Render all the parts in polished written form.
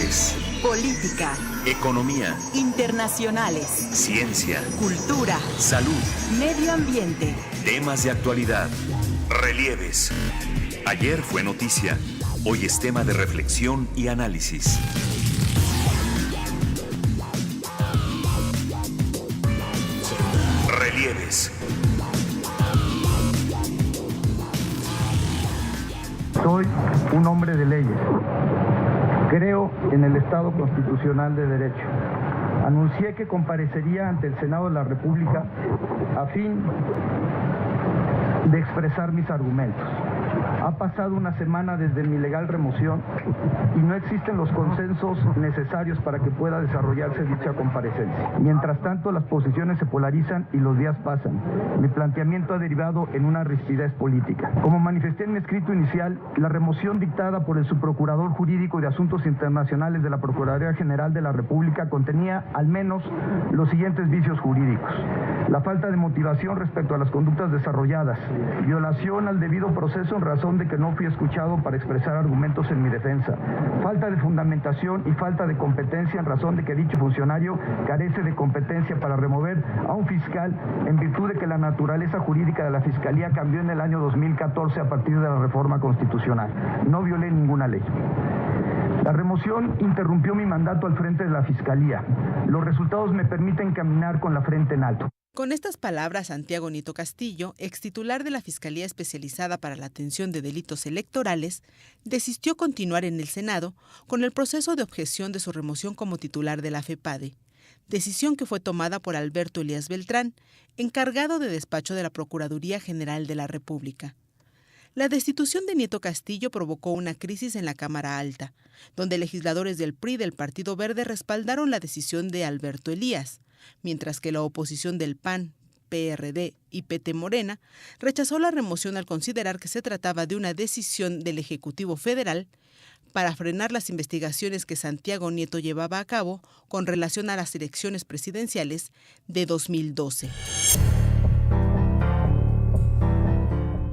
sociales, política, economía, internacionales, ciencia, cultura, salud, medio ambiente, temas de actualidad, relieves. Ayer fue noticia, hoy es tema de reflexión y análisis. Relieves. Soy un hombre de leyes. Creo en el Estado constitucional de derecho. Anuncié que comparecería ante el Senado de la República a fin de expresar mis argumentos. Ha pasado una semana desde mi legal remoción y no existen los consensos necesarios para que pueda desarrollarse dicha comparecencia. Mientras tanto, las posiciones se polarizan y los días pasan. Mi planteamiento ha derivado en una rispidez política. Como manifesté en mi escrito inicial, la remoción dictada por el subprocurador jurídico de Asuntos Internacionales de la Procuraduría General de la República contenía al menos los siguientes vicios jurídicos: la falta de motivación respecto a las conductas desarrolladas, violación al debido proceso en razón de que no fui escuchado para expresar argumentos en mi defensa, falta de fundamentación y falta de competencia en razón de que dicho funcionario carece de competencia para remover a un fiscal en virtud de que la naturaleza jurídica de la Fiscalía cambió en el año 2014 a partir de la reforma constitucional. No violé ninguna ley. La remoción interrumpió mi mandato al frente de la Fiscalía. Los resultados me permiten caminar con la frente en alto. Con estas palabras, Santiago Nieto Castillo, extitular de la Fiscalía Especializada para la Atención de Delitos Electorales, desistió continuar en el Senado con el proceso de objeción de su remoción como titular de la FEPADE, decisión que fue tomada por Alberto Elías Beltrán, encargado de despacho de la Procuraduría General de la República. La destitución de Nieto Castillo provocó una crisis en la Cámara Alta, donde legisladores del PRI y del Partido Verde respaldaron la decisión de Alberto Elías, mientras que la oposición del PAN, PRD y PT Morena rechazó la remoción al considerar que se trataba de una decisión del Ejecutivo Federal para frenar las investigaciones que Santiago Nieto llevaba a cabo con relación a las elecciones presidenciales de 2012.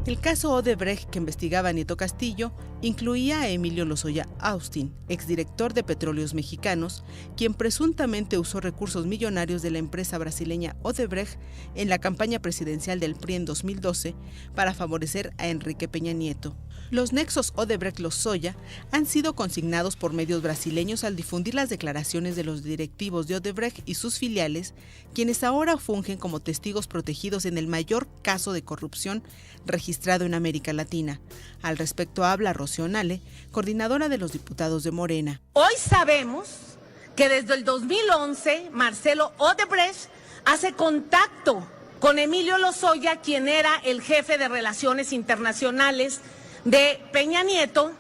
El caso Odebrecht que investigaba a Nieto Castillo incluía a Emilio Lozoya Austin, exdirector de Petróleos Mexicanos, quien presuntamente usó recursos millonarios de la empresa brasileña Odebrecht en la campaña presidencial del PRI en 2012 para favorecer a Enrique Peña Nieto. Los nexos Odebrecht-Lozoya han sido consignados por medios brasileños al difundir las declaraciones de los directivos de Odebrecht y sus filiales, quienes ahora fungen como testigos protegidos en el mayor caso de corrupción registrado en América Latina. Al respecto habla Rocío Nale, coordinadora de los diputados de Morena. Hoy sabemos que desde el 2011 Marcelo Odebrecht hace contacto con Emilio Lozoya, quien era el jefe de Relaciones Internacionales de Peña Nieto,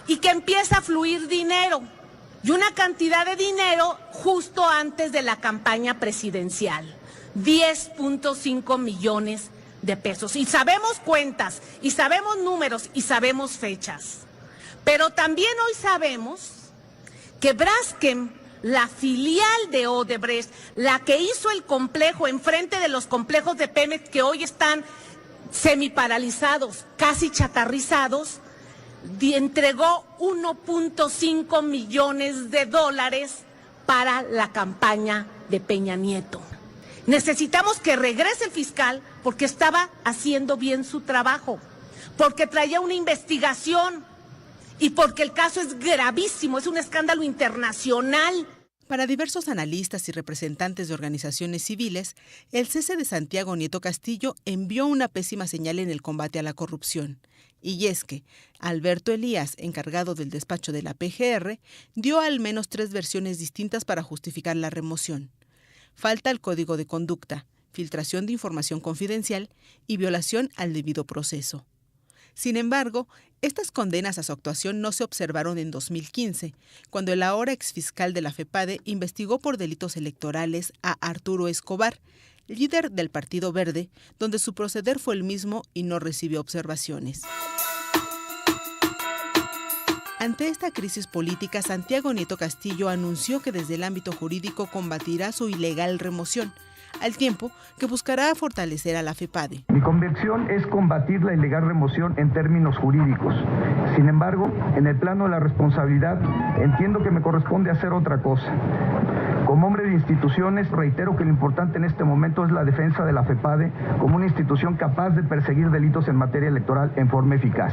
y que empieza a fluir dinero, y una cantidad de dinero justo antes de la campaña presidencial, 10.5 millones de pesos. Y sabemos cuentas, y sabemos números, y sabemos fechas. Pero también hoy sabemos que Braskem, la filial de Odebrecht, la que hizo el complejo enfrente de los complejos de Pemex que hoy están semiparalizados, casi chatarrizados, entregó 1.5 millones de dólares para la campaña de Peña Nieto. Necesitamos que regrese el fiscal porque estaba haciendo bien su trabajo, porque traía una investigación y porque el caso es gravísimo, es un escándalo internacional. Para diversos analistas y representantes de organizaciones civiles, el cese de Santiago Nieto Castillo envió una pésima señal en el combate a la corrupción. Y es que Alberto Elías, encargado del despacho de la PGR, dio al menos 3 versiones distintas para justificar la remoción. Falta al código de conducta, filtración de información confidencial y violación al debido proceso. Sin embargo, estas condenas a su actuación no se observaron en 2015, cuando el ahora exfiscal de la FEPADE investigó por delitos electorales a Arturo Escobar, líder del Partido Verde, donde su proceder fue el mismo y no recibió observaciones. Ante esta crisis política, Santiago Nieto Castillo anunció que desde el ámbito jurídico combatirá su ilegal remoción, al tiempo que buscará fortalecer a la FEPADE. Mi convicción es combatir la ilegal remoción en términos jurídicos. Sin embargo, en el plano de la responsabilidad, entiendo que me corresponde hacer otra cosa. Como hombre de instituciones, reitero que lo importante en este momento es la defensa de la FEPADE como una institución capaz de perseguir delitos en materia electoral en forma eficaz.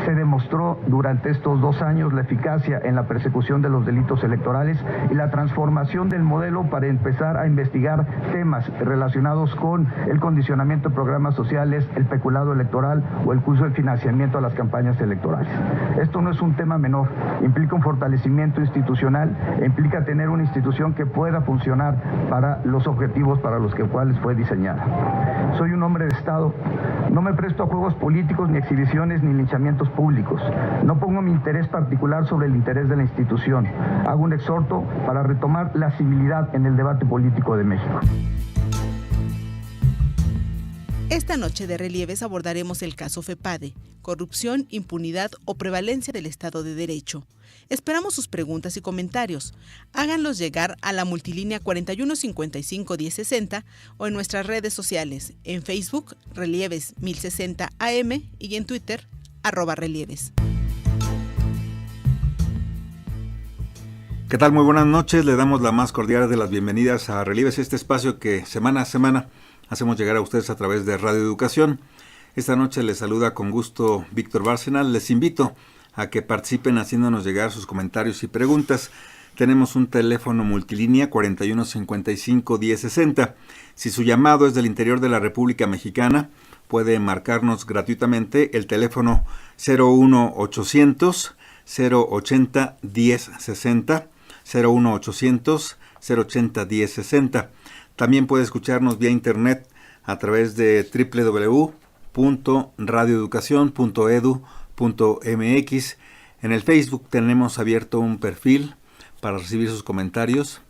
Se demostró durante estos 2 años la eficacia en la persecución de los delitos electorales y la transformación del modelo para empezar a investigar temas relacionados con el condicionamiento de programas sociales, el peculado electoral o el uso del financiamiento a las campañas electorales. Esto no es un tema menor, implica un fortalecimiento institucional e implica tener una institución que pueda funcionar para los objetivos para los cuales fue diseñada. Soy un hombre de Estado, no me presto a juegos políticos, ni exhibiciones, ni linchamientos públicos. No pongo mi interés particular sobre el interés de la institución. Hago un exhorto para retomar la civilidad en el debate político de México. Esta noche de Relieves abordaremos el caso FEPADE, corrupción, impunidad o prevalencia del Estado de Derecho. Esperamos sus preguntas y comentarios. Háganlos llegar a la multilínea 4155-1060 o en nuestras redes sociales, en Facebook, Relieves 1060 AM y en Twitter, @relieves. ¿Qué tal? Muy buenas noches. Le damos la más cordial de las bienvenidas a Relieves, este espacio que semana a semana hacemos llegar a ustedes a través de Radio Educación. Esta noche les saluda con gusto Víctor Bárcena. Les invito a que participen haciéndonos llegar sus comentarios y preguntas. Tenemos un teléfono multilínea 4155-1060. Si su llamado es del interior de la República Mexicana, puede marcarnos gratuitamente el teléfono 01800 080 1060, 01800 080 1060. También puede escucharnos vía internet a través de www.radioeducacion.edu.mx. En el Facebook tenemos abierto un perfil para recibir sus comentarios.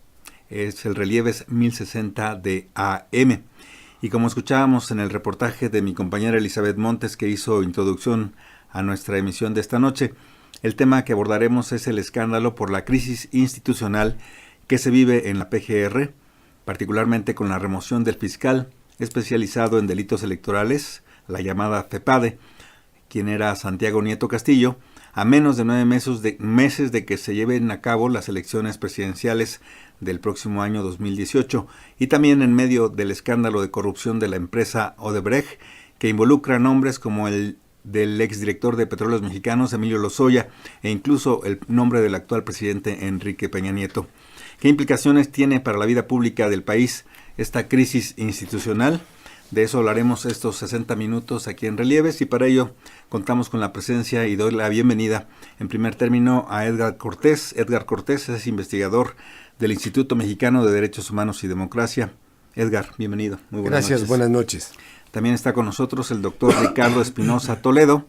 Es el Relieves 1060 de AM. Y como escuchábamos en el reportaje de mi compañera Elizabeth Montes, que hizo introducción a nuestra emisión de esta noche, el tema que abordaremos es el escándalo por la crisis institucional que se vive en la PGR, particularmente con la remoción del fiscal especializado en delitos electorales, la llamada FEPADE, quien era Santiago Nieto Castillo, a menos de 9 meses de que se lleven a cabo las elecciones presidenciales del próximo año 2018, y también en medio del escándalo de corrupción de la empresa Odebrecht, que involucra nombres como el del exdirector de Petróleos Mexicanos, Emilio Lozoya, e incluso el nombre del actual presidente Enrique Peña Nieto. ¿Qué implicaciones tiene para la vida pública del país esta crisis institucional? De eso hablaremos estos 60 minutos aquí en Relieves, y para ello contamos con la presencia y doy la bienvenida en primer término a Edgar Cortés. Edgar Cortés es investigador del Instituto Mexicano de Derechos Humanos y Democracia. Edgar, bienvenido. Muy buenas noches. Gracias, buenas noches. También está con nosotros el doctor Ricardo Espinosa Toledo.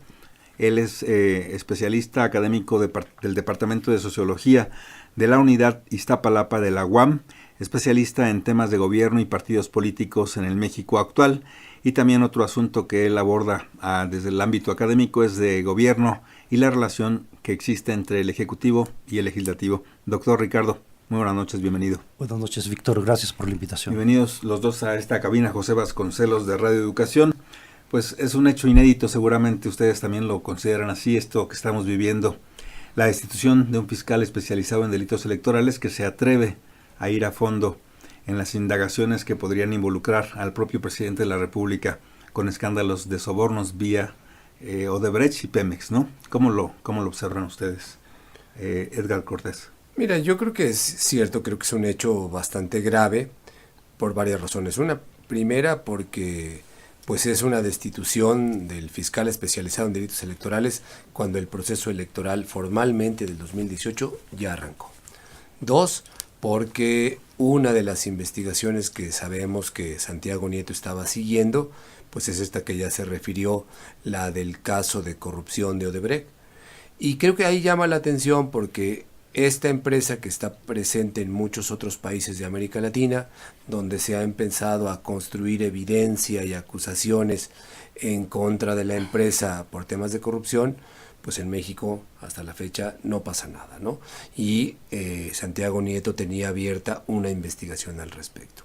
Él es especialista académico del Departamento de Sociología de la Unidad Iztapalapa de la UAM, especialista en temas de gobierno y partidos políticos en el México actual, y también otro asunto que él aborda desde el ámbito académico es de gobierno y la relación que existe entre el Ejecutivo y el Legislativo. Doctor Ricardo, muy buenas noches, bienvenido. Buenas noches, Víctor, gracias por la invitación. Bienvenidos los dos a esta cabina, José Vasconcelos de Radio Educación. Pues es un hecho inédito, seguramente ustedes también lo consideran así, esto que estamos viviendo, la destitución de un fiscal especializado en delitos electorales que se atreve a ir a fondo en las indagaciones que podrían involucrar al propio presidente de la República con escándalos de sobornos vía Odebrecht y Pemex, ¿no? ¿Cómo lo observan ustedes, Edgar Cortés? Mira, yo creo que es cierto, creo que es un hecho bastante grave por varias razones. Una primera porque pues es una destitución del fiscal especializado en delitos electorales cuando el proceso electoral formalmente del 2018 ya arrancó. Dos, porque una de las investigaciones que sabemos que Santiago Nieto estaba siguiendo, pues es esta que ya se refirió, la del caso de corrupción de Odebrecht. Y creo que ahí llama la atención porque esta empresa, que está presente en muchos otros países de América Latina, donde se ha empezado a construir evidencia y acusaciones en contra de la empresa por temas de corrupción, pues en México hasta la fecha no pasa nada, ¿no? Y Santiago Nieto tenía abierta una investigación al respecto.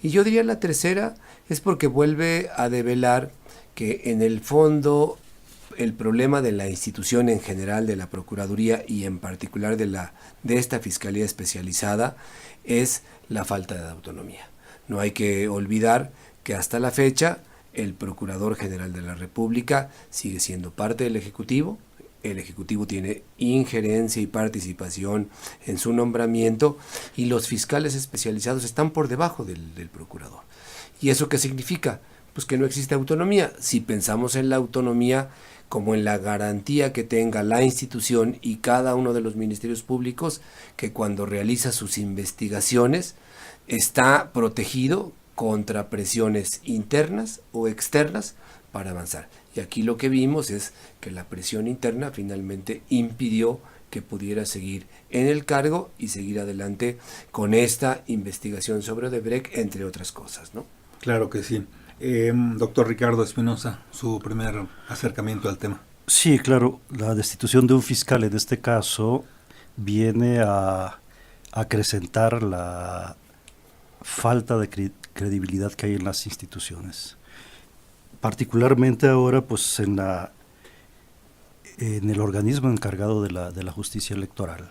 Y yo diría la tercera es porque vuelve a develar que en el fondo el problema de la institución en general, de la Procuraduría y en particular de esta Fiscalía Especializada, es la falta de autonomía. No hay que olvidar que hasta la fecha el Procurador General de la República sigue siendo parte del Ejecutivo. El Ejecutivo tiene injerencia y participación en su nombramiento y los fiscales especializados están por debajo del Procurador. ¿Y eso qué significa? Pues que no existe autonomía. Si pensamos en la autonomía como en la garantía que tenga la institución y cada uno de los ministerios públicos, que cuando realiza sus investigaciones está protegido contra presiones internas o externas para avanzar. Y aquí lo que vimos es que la presión interna finalmente impidió que pudiera seguir en el cargo y seguir adelante con esta investigación sobre Odebrecht, entre otras cosas, ¿no? Claro que sí. Doctor Ricardo Espinosa, su primer acercamiento al tema. Sí, claro, la destitución de un fiscal en este caso viene a acrecentar la falta de credibilidad que hay en las instituciones. Particularmente ahora, pues en el organismo encargado de la justicia electoral,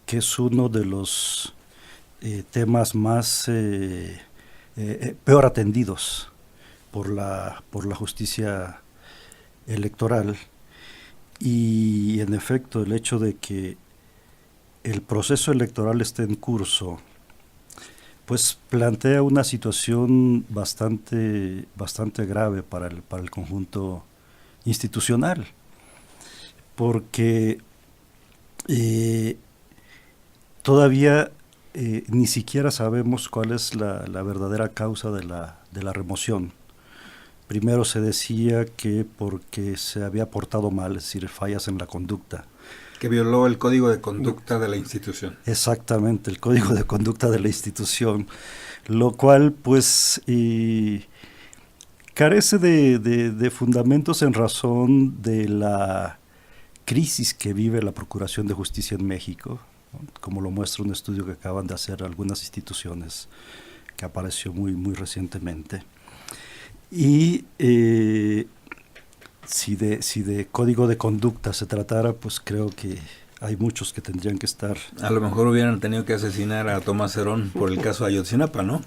que es uno de los temas más peor atendidos por la justicia electoral. Y en efecto, el hecho de que el proceso electoral esté en curso, pues plantea una situación bastante grave para el conjunto institucional, porque todavía ni siquiera sabemos cuál es la verdadera causa de la remoción. Primero se decía que porque se había portado mal, es decir, fallas en la conducta. Que violó el código de conducta de la institución. Exactamente, el código de conducta de la institución, lo cual pues carece de fundamentos en razón de la crisis que vive la Procuración de Justicia en México, ¿no? Como lo muestra un estudio que acaban de hacer algunas instituciones, que apareció muy recientemente. Y si de código de conducta se tratara, pues creo que hay muchos que tendrían que estar... A lo mejor hubieran tenido que asesinar a Tomás Herón por el caso Ayotzinapa, ¿no?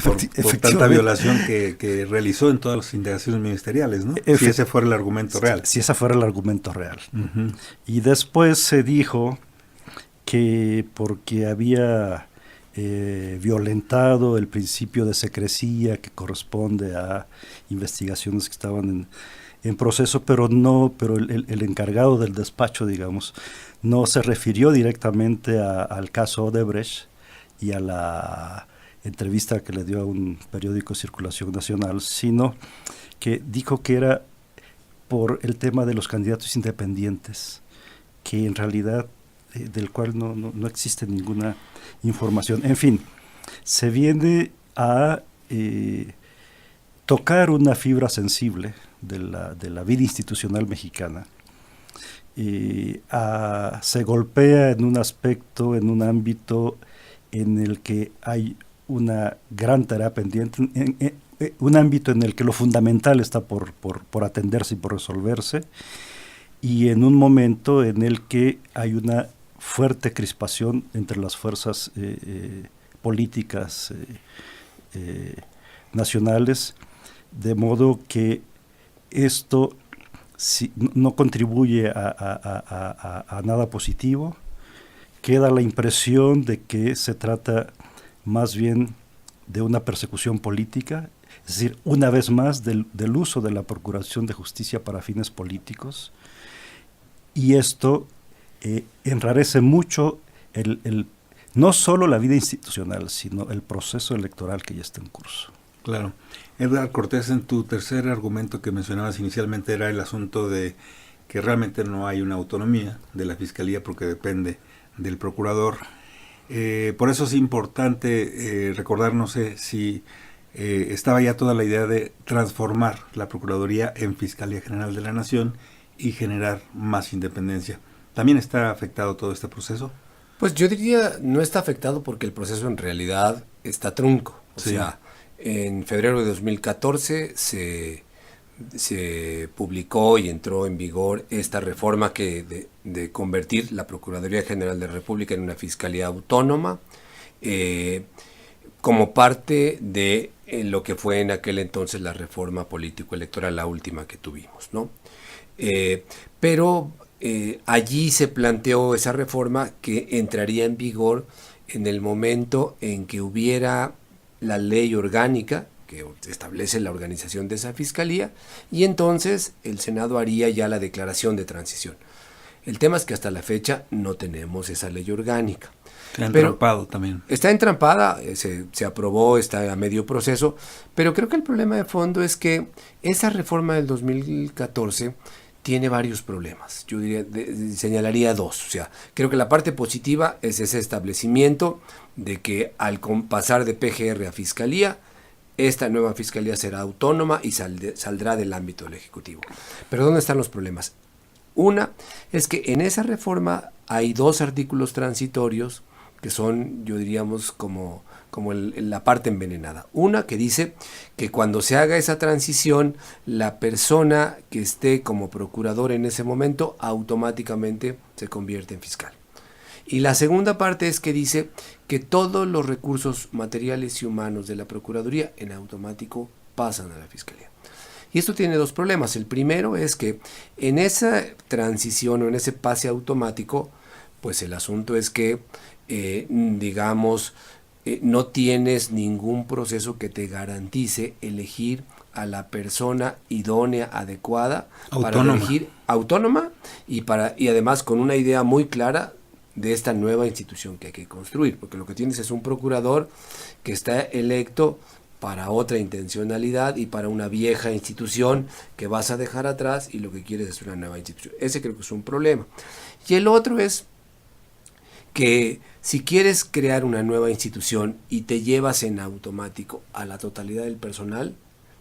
Por tanta violación que realizó en todas las indagaciones ministeriales, ¿no? Si ese fuera el argumento real. Si ese fuera el argumento real. Uh-huh. Y después se dijo que porque había violentado el principio de secrecía que corresponde a investigaciones que estaban en proceso, pero el encargado del despacho, digamos, no se refirió directamente al caso Odebrecht y a la entrevista que le dio a un periódico de circulación nacional, sino que dijo que era por el tema de los candidatos independientes, que en realidad del cual no existe ninguna información. En fin, se viene a tocar una fibra sensible de la vida institucional mexicana. Se golpea en un aspecto, en un ámbito en el que hay una gran tarea pendiente, un ámbito en el que lo fundamental está por atenderse y por resolverse, y en un momento en el que hay una fuerte crispación entre las fuerzas políticas nacionales, de modo que esto no contribuye a nada positivo. Queda la impresión de que se trata más bien de una persecución política, es decir, una vez más del uso de la Procuración de Justicia para fines políticos, y esto enrarece mucho no solo la vida institucional, sino el proceso electoral que ya está en curso. Claro. Edgar Cortés, en tu tercer argumento que mencionabas inicialmente era el asunto de que realmente no hay una autonomía de la Fiscalía porque depende del Procurador. Por eso es importante recordar, no sé si estaba ya toda la idea de transformar la Procuraduría en Fiscalía General de la Nación y generar más independencia. ¿También está afectado todo este proceso? Pues yo diría no está afectado porque el proceso en realidad está trunco. O sea, en febrero de 2014 se publicó y entró en vigor esta reforma de convertir la Procuraduría General de la República en una fiscalía autónoma, como parte de lo que fue en aquel entonces la reforma político-electoral, la última que tuvimos, ¿no? Pero allí se planteó esa reforma que entraría en vigor en el momento en que hubiera la ley orgánica que establece la organización de esa fiscalía, y entonces el Senado haría ya la declaración de transición. El tema es que hasta la fecha no tenemos esa ley orgánica. Está entrampado también. Está entrampada, se aprobó, está a medio proceso, pero creo que el problema de fondo es que esa reforma del 2014 tiene varios problemas. Yo señalaría dos. O sea, creo que la parte positiva es ese establecimiento de que al pasar de PGR a Fiscalía, esta nueva Fiscalía será autónoma y saldrá del ámbito del Ejecutivo. Pero ¿dónde están los problemas? Una es que en esa reforma hay dos artículos transitorios que son, yo diríamos, como la parte envenenada. Una que dice que cuando se haga esa transición, la persona que esté como procurador en ese momento automáticamente se convierte en fiscal. Y la segunda parte es que dice que todos los recursos materiales y humanos de la Procuraduría en automático pasan a la Fiscalía. Y esto tiene dos problemas. El primero es que en esa transición o en ese pase automático, pues el asunto es que, no tienes ningún proceso que te garantice elegir a la persona idónea, adecuada, para elegir autónoma y además con una idea muy clara de esta nueva institución que hay que construir, porque lo que tienes es un procurador que está electo para otra intencionalidad y para una vieja institución que vas a dejar atrás, y lo que quieres es una nueva institución. Ese creo que es un problema. Y el otro es que si quieres crear una nueva institución y te llevas en automático a la totalidad del personal,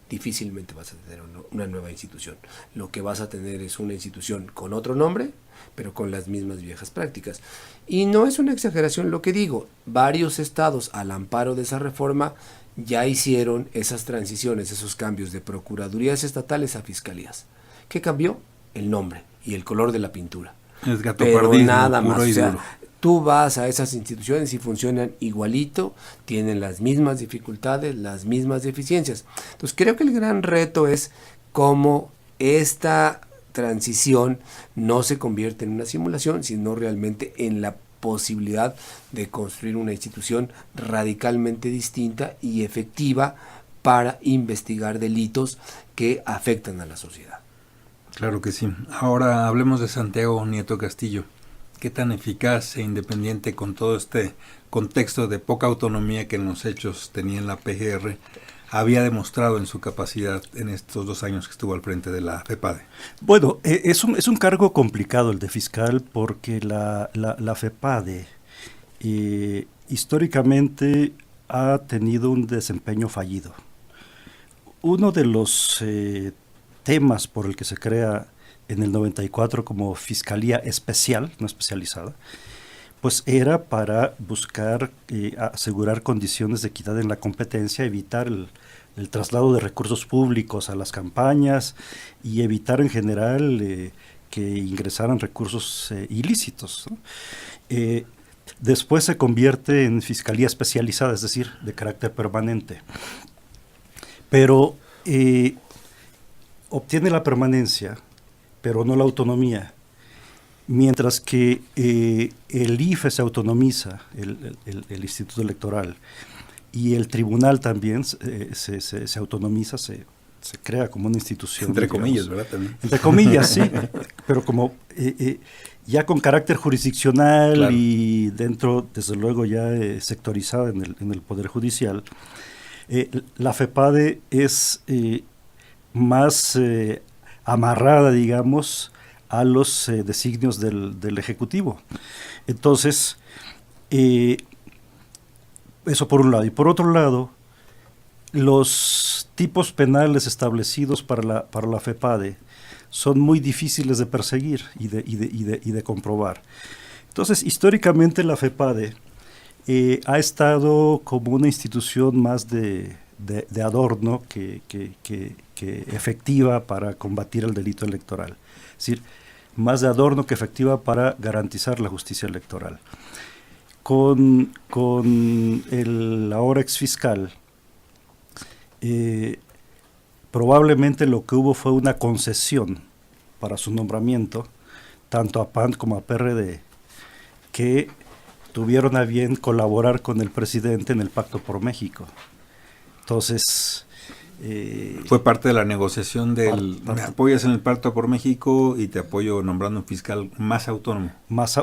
difícilmente vas a tener una nueva institución. Lo que vas a tener es una institución con otro nombre, pero con las mismas viejas prácticas. Y no es una exageración lo que digo. Varios estados, al amparo de esa reforma, ya hicieron esas transiciones, esos cambios de procuradurías estatales a fiscalías. ¿Qué cambió? El nombre y el color de la pintura. Es pero nada más. Puro y duro. Tú vas a esas instituciones y funcionan igualito, tienen las mismas dificultades, las mismas deficiencias. Entonces creo que el gran reto es cómo esta transición no se convierte en una simulación, sino realmente en la posibilidad de construir una institución radicalmente distinta y efectiva para investigar delitos que afectan a la sociedad. Claro que sí. Ahora hablemos de Santiago Nieto Castillo. ¿Qué tan eficaz e independiente, con todo este contexto de poca autonomía que en los hechos tenía en la PGR, había demostrado en su capacidad en estos 2 años que estuvo al frente de la FEPADE? Bueno, es un cargo complicado el de fiscal, porque la FEPADE históricamente ha tenido un desempeño fallido. Uno de los temas por el que se crea en el 94 como Fiscalía Especial, no especializada, pues era para buscar asegurar condiciones de equidad en la competencia, evitar el traslado de recursos públicos a las campañas y evitar en general que ingresaran recursos ilícitos, ¿no? Después se convierte en Fiscalía Especializada, es decir, de carácter permanente. Pero obtiene la permanencia, pero no la autonomía, mientras que el IFE se autonomiza, el Instituto Electoral, y el tribunal también se autonomiza, se crea como una institución. Entre comillas, ¿verdad? También. Entre comillas, sí, pero como ya con carácter jurisdiccional, claro, y dentro, desde luego, ya sectorizada en el Poder Judicial. La FEPADE es más amarrada, digamos, a los designios del Ejecutivo. Entonces, eso por un lado. Y por otro lado, los tipos penales establecidos para la FEPADE son muy difíciles de perseguir y de comprobar. Entonces, históricamente la FEPADE ha estado como una institución más de adorno que efectiva para combatir el delito electoral. Es decir, más de adorno que efectiva para garantizar la justicia electoral. Con el ahora exfiscal, probablemente lo que hubo fue una concesión para su nombramiento, tanto a PAN como a PRD, que tuvieron a bien colaborar con el presidente en el Pacto por México. Entonces... fue parte de la negociación del me apoyas en el Pacto por México y te apoyo nombrando un fiscal más autónomo. Más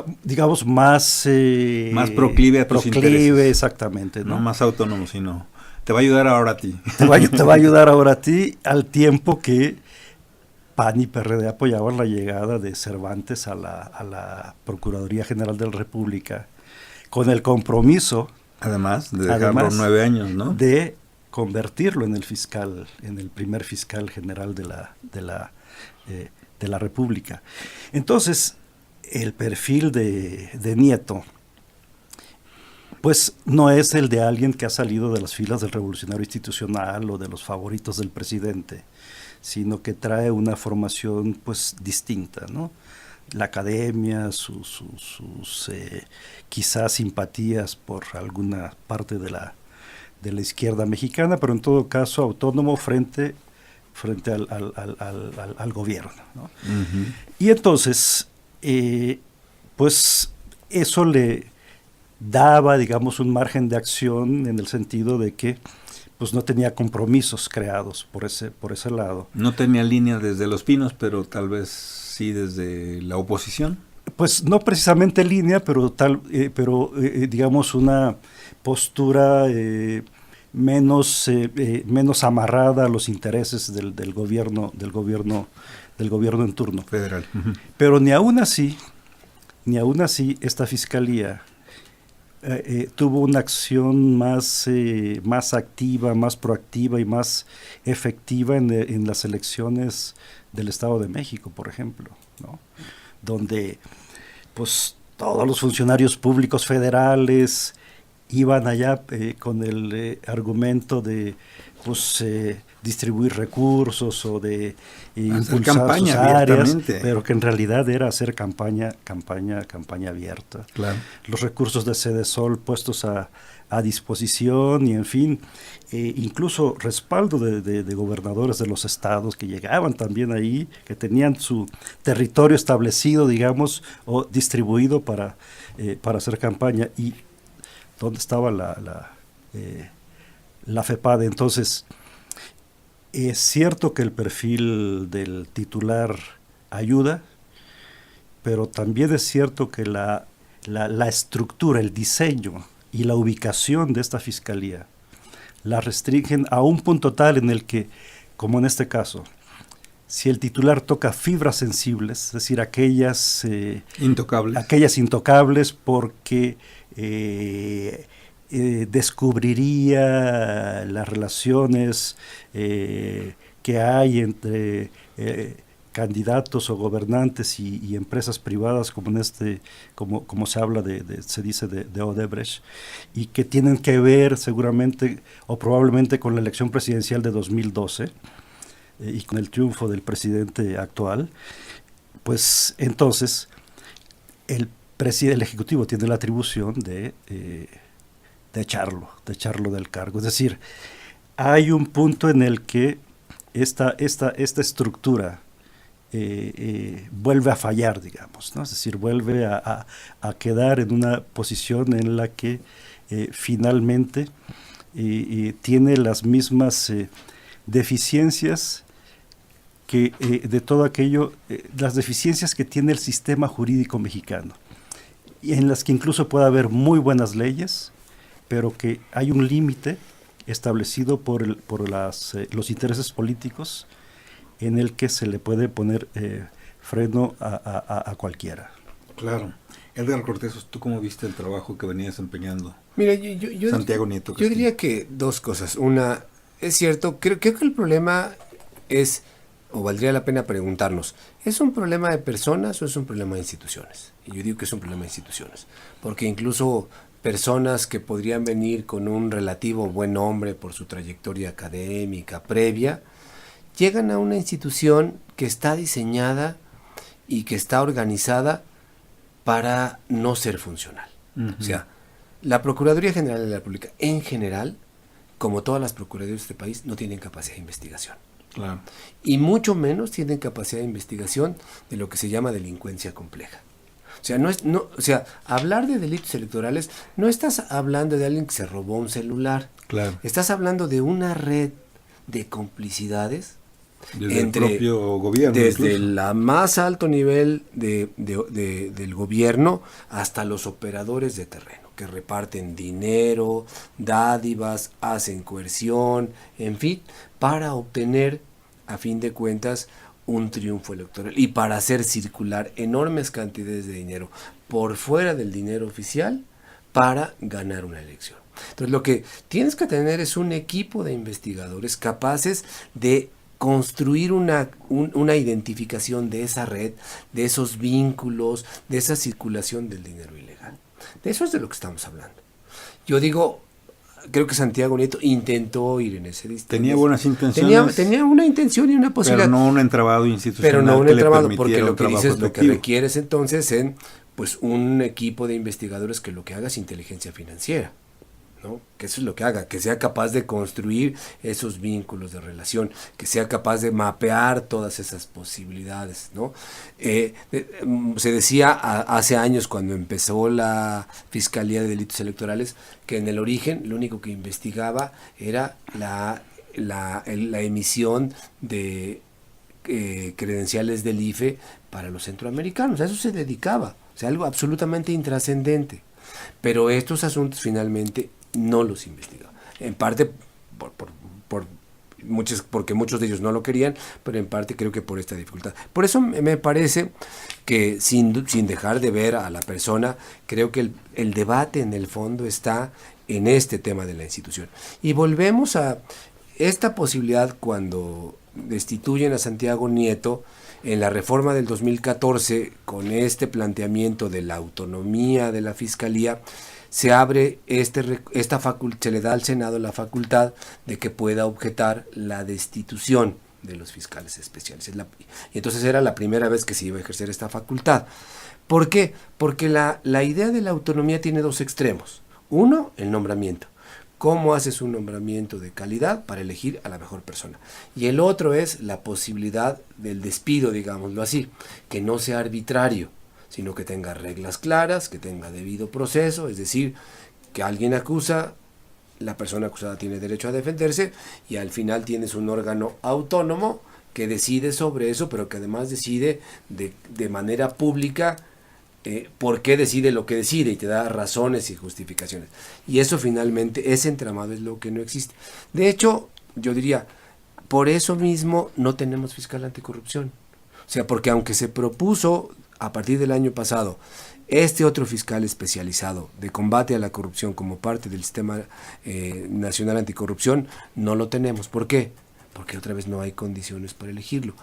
proclive a tus intereses. Exactamente. No más autónomo, sino te va a ayudar ahora a ti. Te va a ayudar ahora a ti, al tiempo que PAN y PRD apoyaban la llegada de Cervantes a la Procuraduría General de la República, con el compromiso... Además de dejarlo 9 años, ¿no? De convertirlo en el fiscal, en el primer fiscal general de la República. Entonces, el perfil de Nieto, pues no es el de alguien que ha salido de las filas del revolucionario institucional o de los favoritos del presidente, sino que trae una formación pues distinta, ¿no? La academia, sus quizás simpatías por alguna parte de la izquierda mexicana, pero en todo caso autónomo frente al gobierno, ¿no? Uh-huh. Y entonces, pues eso le daba, digamos, un margen de acción en el sentido de que pues no tenía compromisos creados por ese lado. No tenía línea desde Los Pinos, pero tal vez sí desde la oposición. Pues no precisamente línea, pero digamos una postura menos amarrada a los intereses del gobierno en turno federal. Uh-huh. Pero ni aún así esta fiscalía tuvo una acción más activa, más proactiva y más efectiva en las elecciones del Estado de México, por ejemplo, ¿no? Donde pues todos los funcionarios públicos federales iban allá con el argumento de pues distribuir recursos o de impulsar campaña sus áreas, pero que en realidad era hacer campaña abierta. Claro. Los recursos de Sedesol puestos a disposición y en fin, incluso respaldo de gobernadores de los estados que llegaban también ahí, que tenían su territorio establecido, digamos, o distribuido para hacer campaña. Y ¿dónde estaba la FEPADE? Entonces, es cierto que el perfil del titular ayuda, pero también es cierto que la estructura, el diseño y la ubicación de esta fiscalía la restringen a un punto tal en el que, como en este caso, si el titular toca fibras sensibles, es decir, aquellas intocables porque descubriría las relaciones que hay entre candidatos o gobernantes y empresas privadas, como se habla se dice de Odebrecht, y que tienen que ver seguramente o probablemente con la elección presidencial de 2012 y con el triunfo del presidente actual. Pues entonces el Ejecutivo tiene la atribución de echarlo del cargo. Es decir, hay un punto en el que esta estructura vuelve a fallar, digamos, ¿no? Es decir, vuelve a quedar en una posición en la que finalmente tiene las mismas deficiencias que de todo aquello, las deficiencias que tiene el sistema jurídico mexicano, y en las que incluso puede haber muy buenas leyes, pero que hay un límite establecido por los intereses políticos en el que se le puede poner freno a cualquiera. Claro. Edgar Cortés, ¿tú cómo viste el trabajo que venía desempeñando? Mira, Santiago Nieto Castillo? Yo diría que dos cosas. Una, es cierto, creo que el problema es o valdría la pena preguntarnos, ¿es un problema de personas o es un problema de instituciones? Y yo digo que es un problema de instituciones, porque incluso personas que podrían venir con un relativo buen nombre por su trayectoria académica previa, llegan a una institución que está diseñada y que está organizada para no ser funcional. Uh-huh. O sea, la Procuraduría General de la República, en general, como todas las procuradurías de este país, no tienen capacidad de investigación. Claro. Y mucho menos tienen capacidad de investigación de lo que se llama delincuencia compleja. O sea, hablar de delitos electorales, no estás hablando de alguien que se robó un celular. Claro. Estás hablando de una red de complicidades desde entre el propio gobierno, desde el más alto nivel del gobierno hasta los operadores de terreno, que reparten dinero, dádivas, hacen coerción, en fin, para obtener, a fin de cuentas, un triunfo electoral y para hacer circular enormes cantidades de dinero por fuera del dinero oficial para ganar una elección. Entonces, lo que tienes que tener es un equipo de investigadores capaces de construir una identificación de esa red, de esos vínculos, de esa circulación del dinero ilegal. De eso es de lo que estamos hablando. Yo digo, creo que Santiago Nieto intentó ir en ese distrito. Tenía buenas intenciones. Tenía una intención y una posibilidad. Pero no un entramado institucional. Pero no un entramado, porque lo que dices, efectivo. lo que requieres entonces en pues un equipo de investigadores que lo que haga es inteligencia financiera, ¿no? Que eso es lo que haga, que sea capaz de construir esos vínculos de relación, que sea capaz de mapear todas esas posibilidades, ¿no? Se decía hace años, cuando empezó la Fiscalía de Delitos Electorales, que en el origen lo único que investigaba era la emisión de credenciales del IFE para los centroamericanos. A eso se dedicaba, o sea, algo absolutamente intrascendente. Pero estos asuntos finalmente no los investigaba. En parte porque muchos de ellos no lo querían, pero en parte creo que por esta dificultad. Por eso me parece que sin dejar de ver a la persona, creo que el debate en el fondo está en este tema de la institución. Y volvemos a esta posibilidad cuando destituyen a Santiago Nieto en la reforma del 2014, con este planteamiento de la autonomía de la Fiscalía, se abre se le da al Senado la facultad de que pueda objetar la destitución de los fiscales especiales. Y entonces era la primera vez que se iba a ejercer esta facultad. ¿Por qué? Porque la idea de la autonomía tiene dos extremos. Uno, el nombramiento. ¿Cómo haces un nombramiento de calidad para elegir a la mejor persona? Y el otro es la posibilidad del despido, digámoslo así, que no sea arbitrario, sino que tenga reglas claras, que tenga debido proceso, es decir, que alguien acusa, la persona acusada tiene derecho a defenderse y al final tienes un órgano autónomo que decide sobre eso, pero que además decide de manera pública por qué decide lo que decide y te da razones y justificaciones. Y eso finalmente, ese entramado es lo que no existe. De hecho, yo diría, por eso mismo no tenemos fiscal anticorrupción. O sea, porque aunque se propuso a partir del año pasado este otro fiscal especializado de combate a la corrupción como parte del Sistema Nacional Anticorrupción, no lo tenemos. ¿Por qué? Porque otra vez no hay condiciones para elegirlo.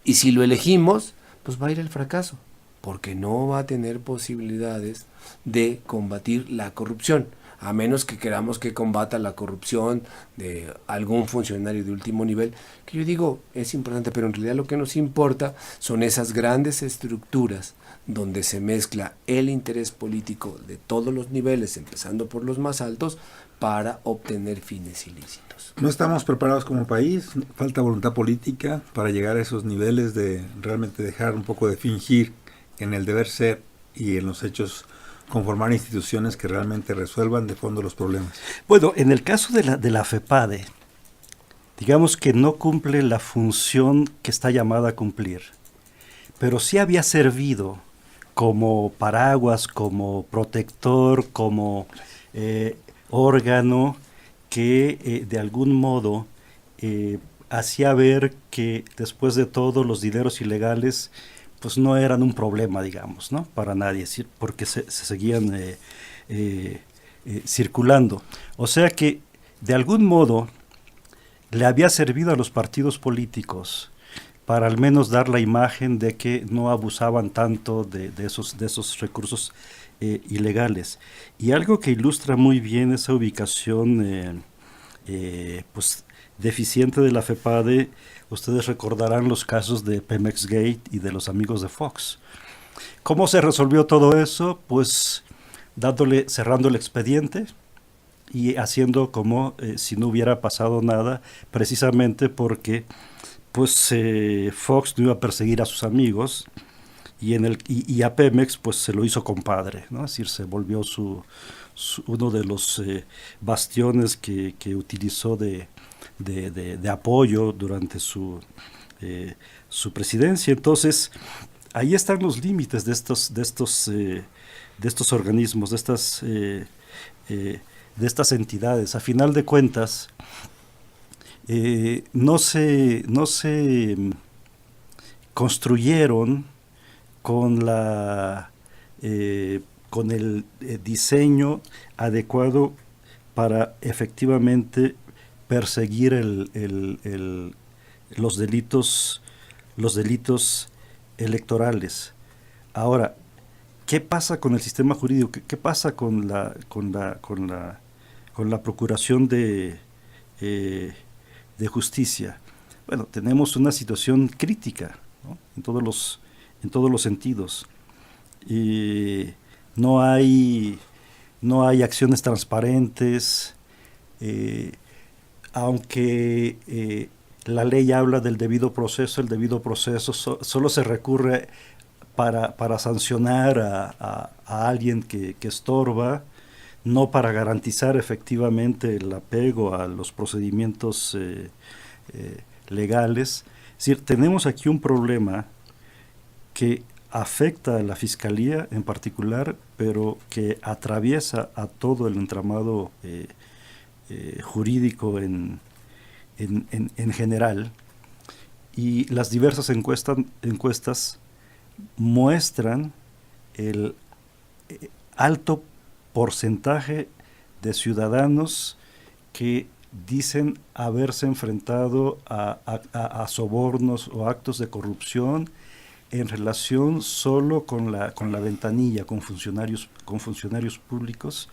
Y si lo elegimos, pues va a ir al fracaso, porque no va a tener posibilidades de combatir la corrupción, a menos que queramos que combata la corrupción de algún funcionario de último nivel, que yo digo es importante, pero en realidad lo que nos importa son esas grandes estructuras donde se mezcla el interés político de todos los niveles, empezando por los más altos, para obtener fines ilícitos. No estamos preparados como país, falta voluntad política para llegar a esos niveles de realmente dejar un poco de fingir en el deber ser y en los hechos conformar instituciones que realmente resuelvan de fondo los problemas. Bueno, en el caso de la FEPADE, digamos que no cumple la función que está llamada a cumplir, pero sí había servido como paraguas, como protector, como órgano que de algún modo hacía ver que después de todo los dineros ilegales pues no eran un problema, digamos, ¿no? Para nadie, porque se seguían circulando. O sea que, de algún modo, le había servido a los partidos políticos para al menos dar la imagen de que no abusaban tanto de esos recursos ilegales. Y algo que ilustra muy bien esa ubicación pues deficiente de la FEPADE, ustedes recordarán los casos de Pemex Gate y de los amigos de Fox. ¿Cómo se resolvió todo eso? Pues cerrando el expediente y haciendo como si no hubiera pasado nada, precisamente porque pues Fox no iba a perseguir a sus amigos y a Pemex pues se lo hizo compadre, ¿no? Es decir, se volvió uno de los bastiones que utilizó de apoyo durante su presidencia. Entonces, ahí están los límites de estos organismos, de estas entidades. A final de cuentas, no se construyeron con el diseño adecuado para efectivamente perseguir los delitos electorales. Ahora, ¿qué pasa con el sistema jurídico? ¿Qué pasa con la Procuración de Justicia? Bueno, tenemos una situación crítica, ¿no? en todos los sentidos. No hay acciones transparentes, aunque la ley habla del debido proceso, el debido proceso solo se recurre para sancionar a alguien que estorba, no para garantizar efectivamente el apego a los procedimientos legales. Es decir, tenemos aquí un problema que afecta a la Fiscalía en particular, pero que atraviesa a todo el entramado jurídico en general, y las diversas encuestas muestran el alto porcentaje de ciudadanos que dicen haberse enfrentado a sobornos o actos de corrupción en relación solo con la ventanilla, con funcionarios públicos,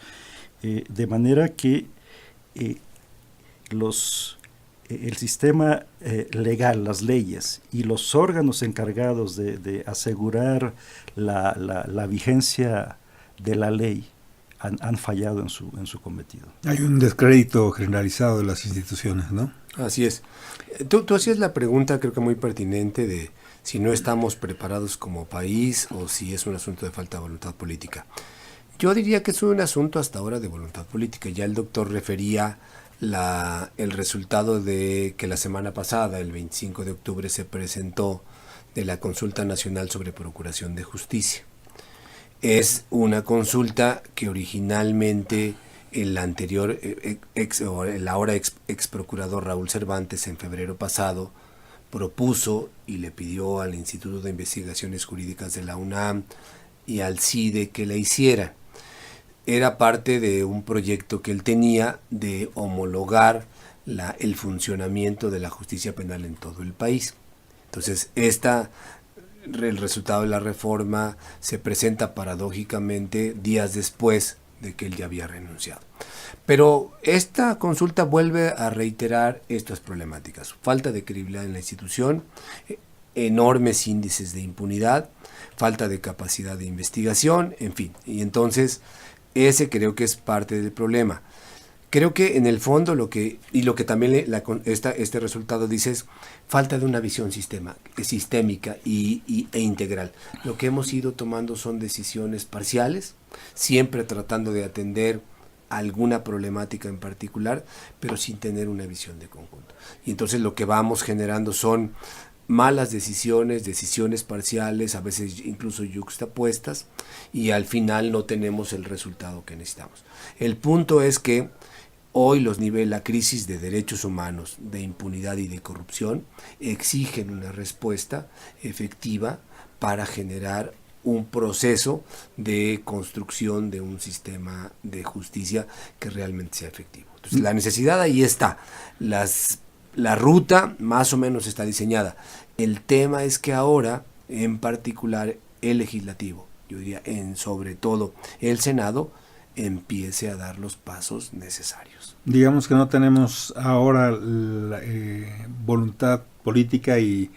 de manera que el sistema legal, las leyes y los órganos encargados de asegurar la vigencia de la ley han fallado en su cometido. Hay un descrédito generalizado de las instituciones, ¿no? Así es. Tú hacías la pregunta, creo que muy pertinente, de si no estamos preparados como país o si es un asunto de falta de voluntad política. Yo diría que es un asunto hasta ahora de voluntad política. Ya el doctor refería el resultado de que la semana pasada, el 25 de octubre, se presentó de la Consulta Nacional sobre Procuración de Justicia. Es una consulta que originalmente el anterior, el ahora ex procurador Raúl Cervantes, en febrero pasado, propuso y le pidió al Instituto de Investigaciones Jurídicas de la UNAM y al CIDE que la hiciera. Era parte de un proyecto que él tenía de homologar el funcionamiento de la justicia penal en todo el país. Entonces, el resultado de la reforma se presenta paradójicamente días después de que él ya había renunciado. Pero esta consulta vuelve a reiterar estas problemáticas: falta de credibilidad en la institución, enormes índices de impunidad, falta de capacidad de investigación, en fin. Y entonces ese creo que es parte del problema. Creo que en el fondo lo que también este resultado dice es falta de una visión sistémica e integral. Lo que hemos ido tomando son decisiones parciales, siempre tratando de atender alguna problemática en particular, pero sin tener una visión de conjunto. Y entonces lo que vamos generando son malas decisiones parciales, a veces incluso yuxtapuestas, y al final no tenemos el resultado que necesitamos. El punto es que hoy la crisis de derechos humanos, de impunidad y de corrupción exigen una respuesta efectiva para generar un proceso de construcción de un sistema de justicia que realmente sea efectivo. Entonces, la necesidad ahí está. La ruta más o menos está diseñada. El tema es que ahora, en particular, el legislativo, yo diría sobre todo el Senado, empiece a dar los pasos necesarios. Digamos que no tenemos ahora la voluntad política y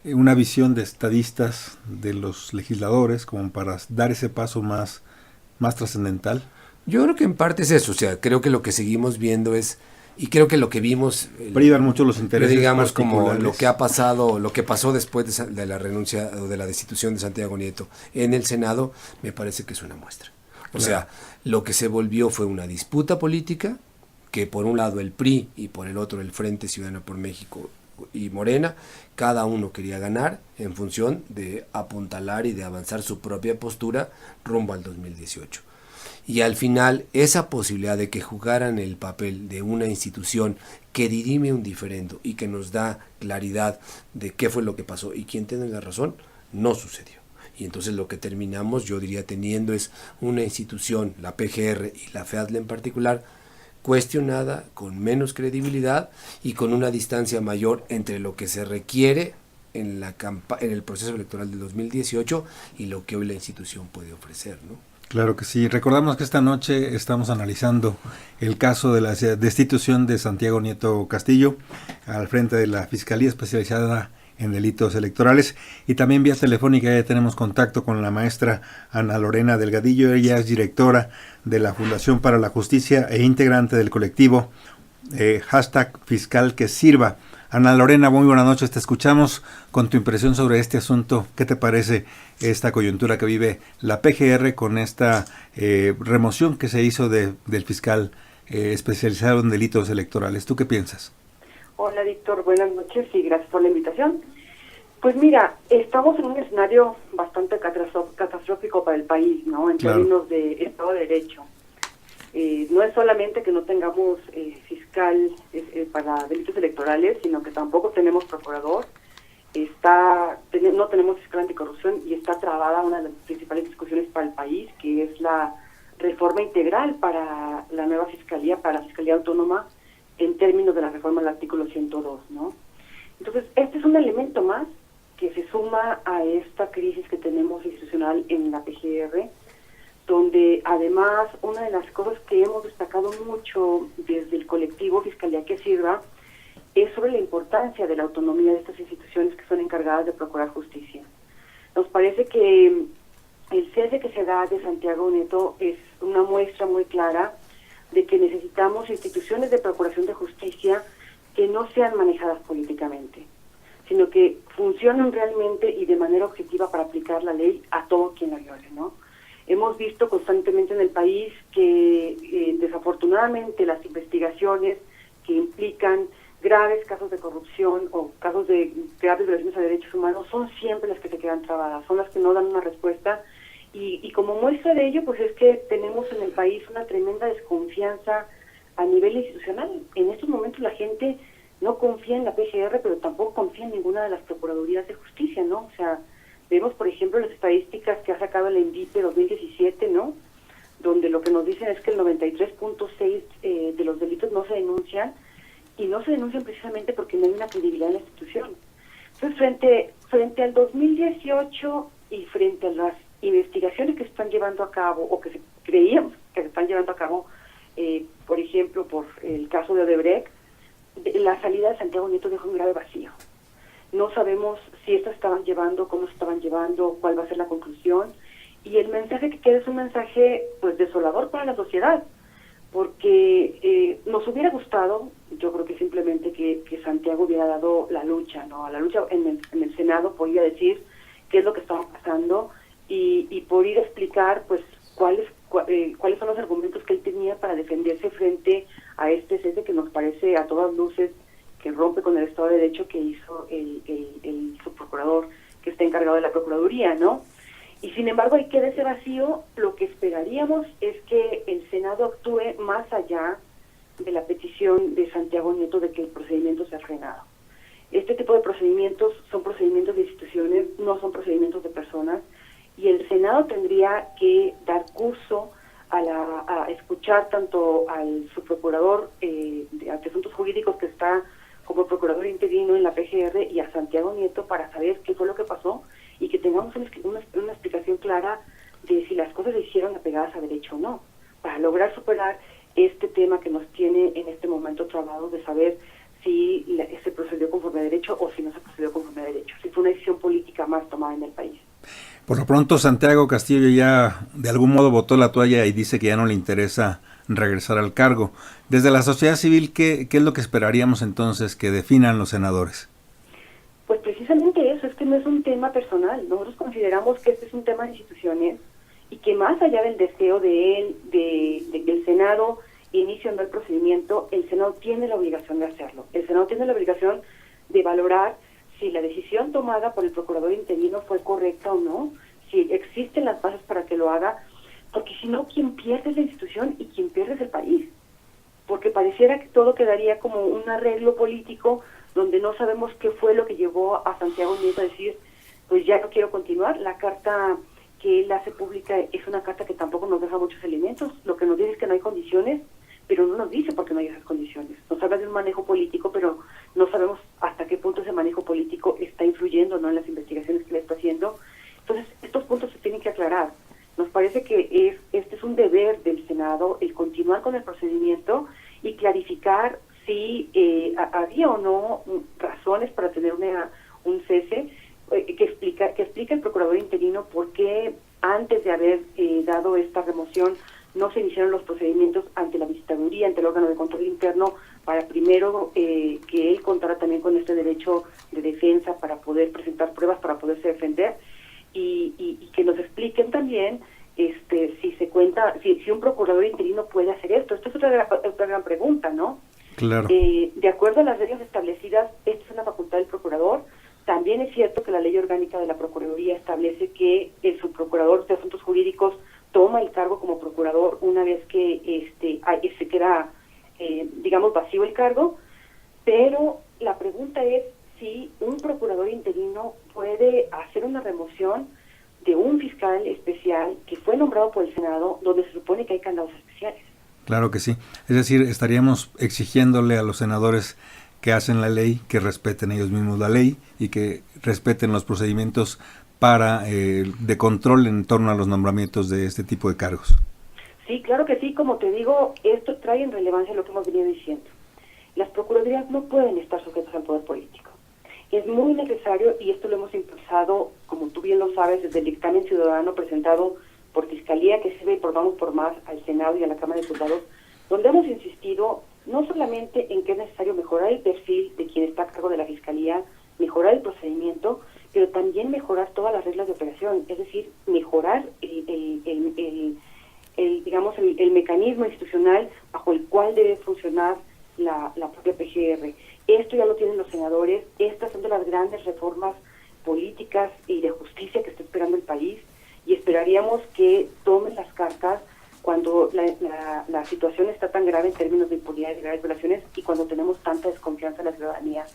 una visión de estadistas de los legisladores como para dar ese paso más trascendental. Yo creo que en parte es eso, o sea, creo que lo que seguimos viendo es, y creo que lo que vimos... privan mucho los intereses digamos como lo que ha pasado, lo que pasó después de la renuncia o de la destitución de Santiago Nieto en el Senado, me parece que es una muestra. O sea, lo que se volvió fue una disputa política, que por un lado el PRI y por el otro el Frente Ciudadano por México y Morena, cada uno quería ganar en función de apuntalar y de avanzar su propia postura rumbo al 2018. Y al final esa posibilidad de que jugaran el papel de una institución que dirime un diferendo y que nos da claridad de qué fue lo que pasó y quién tiene la razón, no sucedió. Y entonces lo que terminamos, yo diría, teniendo es una institución, la PGR y la FEADLE en particular, cuestionada, con menos credibilidad y con una distancia mayor entre lo que se requiere en el proceso electoral del 2018 y lo que hoy la institución puede ofrecer, ¿no? Claro que sí. Recordamos que esta noche estamos analizando el caso de la destitución de Santiago Nieto Castillo al frente de la Fiscalía Especializada en Delitos Electorales, y también vía telefónica ya tenemos contacto con la maestra Ana Lorena Delgadillo. Ella es directora de la Fundación para la Justicia e integrante del colectivo #Fiscal que Sirva. Ana Lorena, muy buenas noches, te escuchamos con tu impresión sobre este asunto. ¿Qué te parece esta coyuntura que vive la PGR con esta remoción que se hizo del fiscal especializado en delitos electorales? ¿Tú qué piensas? Hola, Víctor, buenas noches y gracias por la invitación. Pues mira, estamos en un escenario bastante catastrófico para el país, ¿no? En términos de Estado de Derecho. No es solamente que no tengamos fiscal para delitos electorales, sino que tampoco tenemos procurador, no tenemos fiscal anticorrupción y está trabada una de las principales discusiones para el país, que es la reforma integral para la nueva fiscalía, para la Fiscalía Autónoma, en términos de la reforma del artículo 102, ¿no? Entonces, este es un elemento más que se suma a esta crisis que tenemos institucional en la PGR, donde además una de las cosas que hemos destacado mucho desde el colectivo Fiscalía que Sirva es sobre la importancia de la autonomía de estas instituciones que son encargadas de procurar justicia. Nos parece que el cese que se da de Santiago Nieto es una muestra muy clara de que necesitamos instituciones de procuración de justicia que no sean manejadas políticamente, sino que funcionen realmente y de manera objetiva para aplicar la ley a todo quien la viole, ¿no? Hemos visto constantemente en el país que desafortunadamente las investigaciones que implican graves casos de corrupción o casos de graves violaciones a derechos humanos son siempre las que se quedan trabadas, son las que no dan una respuesta. Y como muestra de ello, pues es que tenemos en el país una tremenda desconfianza a nivel institucional. En estos momentos la gente no confía en la PGR, pero tampoco confía en ninguna de las procuradurías de justicia, ¿no? O sea, vemos, por ejemplo, las estadísticas que ha sacado el INVIPE 2017, ¿no? Donde lo que nos dicen es que el 93.6 de los delitos no se denuncian, y no se denuncian precisamente porque no hay una credibilidad en la institución. Entonces, frente al 2018 y frente a las investigaciones que se están llevando a cabo, o que creíamos que se están llevando a cabo, por ejemplo, por el caso de Odebrecht, la salida de Santiago Nieto dejó un grave vacío. No sabemos si estas estaban llevando, cómo se estaban llevando, cuál va a ser la conclusión, y el mensaje que queda es un mensaje pues desolador para la sociedad, porque nos hubiera gustado, yo creo que simplemente que Santiago hubiera dado la lucha, ¿no? A la lucha en el Senado podía decir qué es lo que estaba pasando y por ir a explicar pues cuáles son los argumentos que él tenía para defenderse frente a este cese que nos parece a todas luces que rompe con el Estado de Derecho que hizo el subprocurador que está encargado de la Procuraduría, ¿no? Y sin embargo, ahí queda ese vacío. Lo que esperaríamos es que el Senado actúe más allá de la petición de Santiago Nieto de que el procedimiento sea frenado. Este tipo de procedimientos son procedimientos de instituciones, no son procedimientos de personas, y el Senado tendría que dar curso a escuchar tanto al subprocurador de asuntos jurídicos que está como procurador interino en la PGR y a Santiago Nieto para saber qué fue lo que pasó y que tengamos una explicación clara de si las cosas se hicieron apegadas a derecho o no, para lograr superar este tema que nos tiene en este momento trabado de saber si se procedió conforme a derecho o si no se procedió conforme a derecho, si fue una decisión política más tomada en el país. Por lo pronto, Santiago Castillo ya de algún modo botó la toalla y dice que ya no le interesa regresar al cargo. Desde la sociedad civil, ¿qué es lo que esperaríamos entonces que definan los senadores? Pues precisamente eso, es que no es un tema personal. Nosotros consideramos que este es un tema de instituciones y que más allá del deseo de él, de que el Senado inicie el procedimiento, el Senado tiene la obligación de hacerlo. El Senado tiene la obligación de valorar si la decisión tomada por el procurador interino fue correcta o no, si existen las bases para que lo haga, porque si no, quien pierde es la institución y quien pierde es el país. Porque pareciera que todo quedaría como un arreglo político donde no sabemos qué fue lo que llevó a Santiago Nieto a decir, pues ya no quiero continuar. La carta que él hace pública es una carta que tampoco nos deja muchos elementos. Lo que nos dice es que no hay condiciones, pero no nos dice por qué no hay esas condiciones. Nos habla de un manejo político, pero no sabemos hasta qué punto ese manejo político está influyendo, ¿no?, en las investigaciones que le está haciendo. Entonces, estos puntos se tienen que aclarar. Nos parece que este es un deber del Senado, el continuar con el procedimiento y clarificar si había o no razones para tener un cese, que explica el procurador interino por qué antes de haber dado esta remoción no se iniciaron los procedimientos ante la visitaduría, ante el órgano de control interno, para primero que él contara también con este derecho de defensa para poder presentar pruebas, para poderse defender, y que nos expliquen también si un procurador interino puede hacer esto. Esto es otra gran pregunta, ¿no? Claro. De acuerdo a las reglas establecidas, esta es una facultad del procurador. También es cierto que la ley orgánica de la Procuraduría establece que el subprocurador de Asuntos Jurídicos toma el cargo como procurador una vez que se queda, vacío el cargo, pero la pregunta es si un procurador interino puede hacer una remoción de un fiscal especial que fue nombrado por el Senado, donde se supone que hay candados especiales. Claro que sí. Es decir, estaríamos exigiéndole a los senadores que hacen la ley, que respeten ellos mismos la ley y que respeten los procedimientos de control en torno a los nombramientos de este tipo de cargos. Sí, claro que sí. Como te digo, esto trae en relevancia lo que hemos venido diciendo. Las procuradurías no pueden estar sujetas al poder político. Es muy necesario, y esto lo hemos impulsado, como tú bien lo sabes, desde el dictamen ciudadano presentado por Fiscalía, que sirve por Vamos por Más al Senado y a la Cámara de Diputados, donde hemos insistido no solamente en que es necesario mejorar el perfil de quien está a cargo de la Fiscalía, mejorar el procedimiento, pero también mejorar todas las reglas de operación, es decir, mejorar el mecanismo institucional bajo el cual debe funcionar la propia PGR. Esto ya lo tienen los senadores. Estas son de las grandes reformas políticas y de justicia que está esperando el país, y esperaríamos que tomen las cartas cuando la situación está tan grave en términos de impunidad y de graves violaciones, y cuando tenemos tanta desconfianza en la ciudadanía.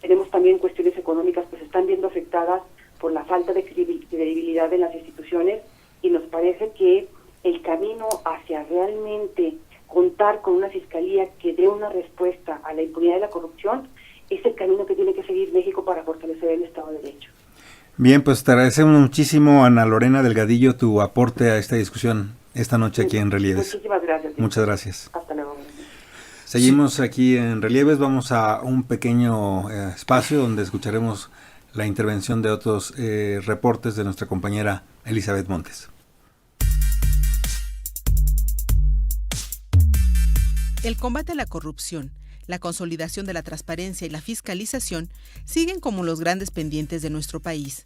Tenemos también cuestiones económicas que se están viendo afectadas por la falta de credibilidad en las instituciones, y nos parece que el camino hacia realmente contar con una fiscalía que dé una respuesta a la impunidad y la corrupción es el camino que tiene que seguir México para fortalecer el Estado de Derecho. Bien, pues te agradecemos muchísimo, Ana Lorena Delgadillo, tu aporte a esta discusión esta noche aquí en Relieves. Muchísimas gracias. Muchas gracias. Hasta luego. Seguimos aquí en Relieves, vamos a un pequeño espacio donde escucharemos la intervención de otros reportes de nuestra compañera Elizabeth Montes. El combate a la corrupción, la consolidación de la transparencia y la fiscalización siguen como los grandes pendientes de nuestro país.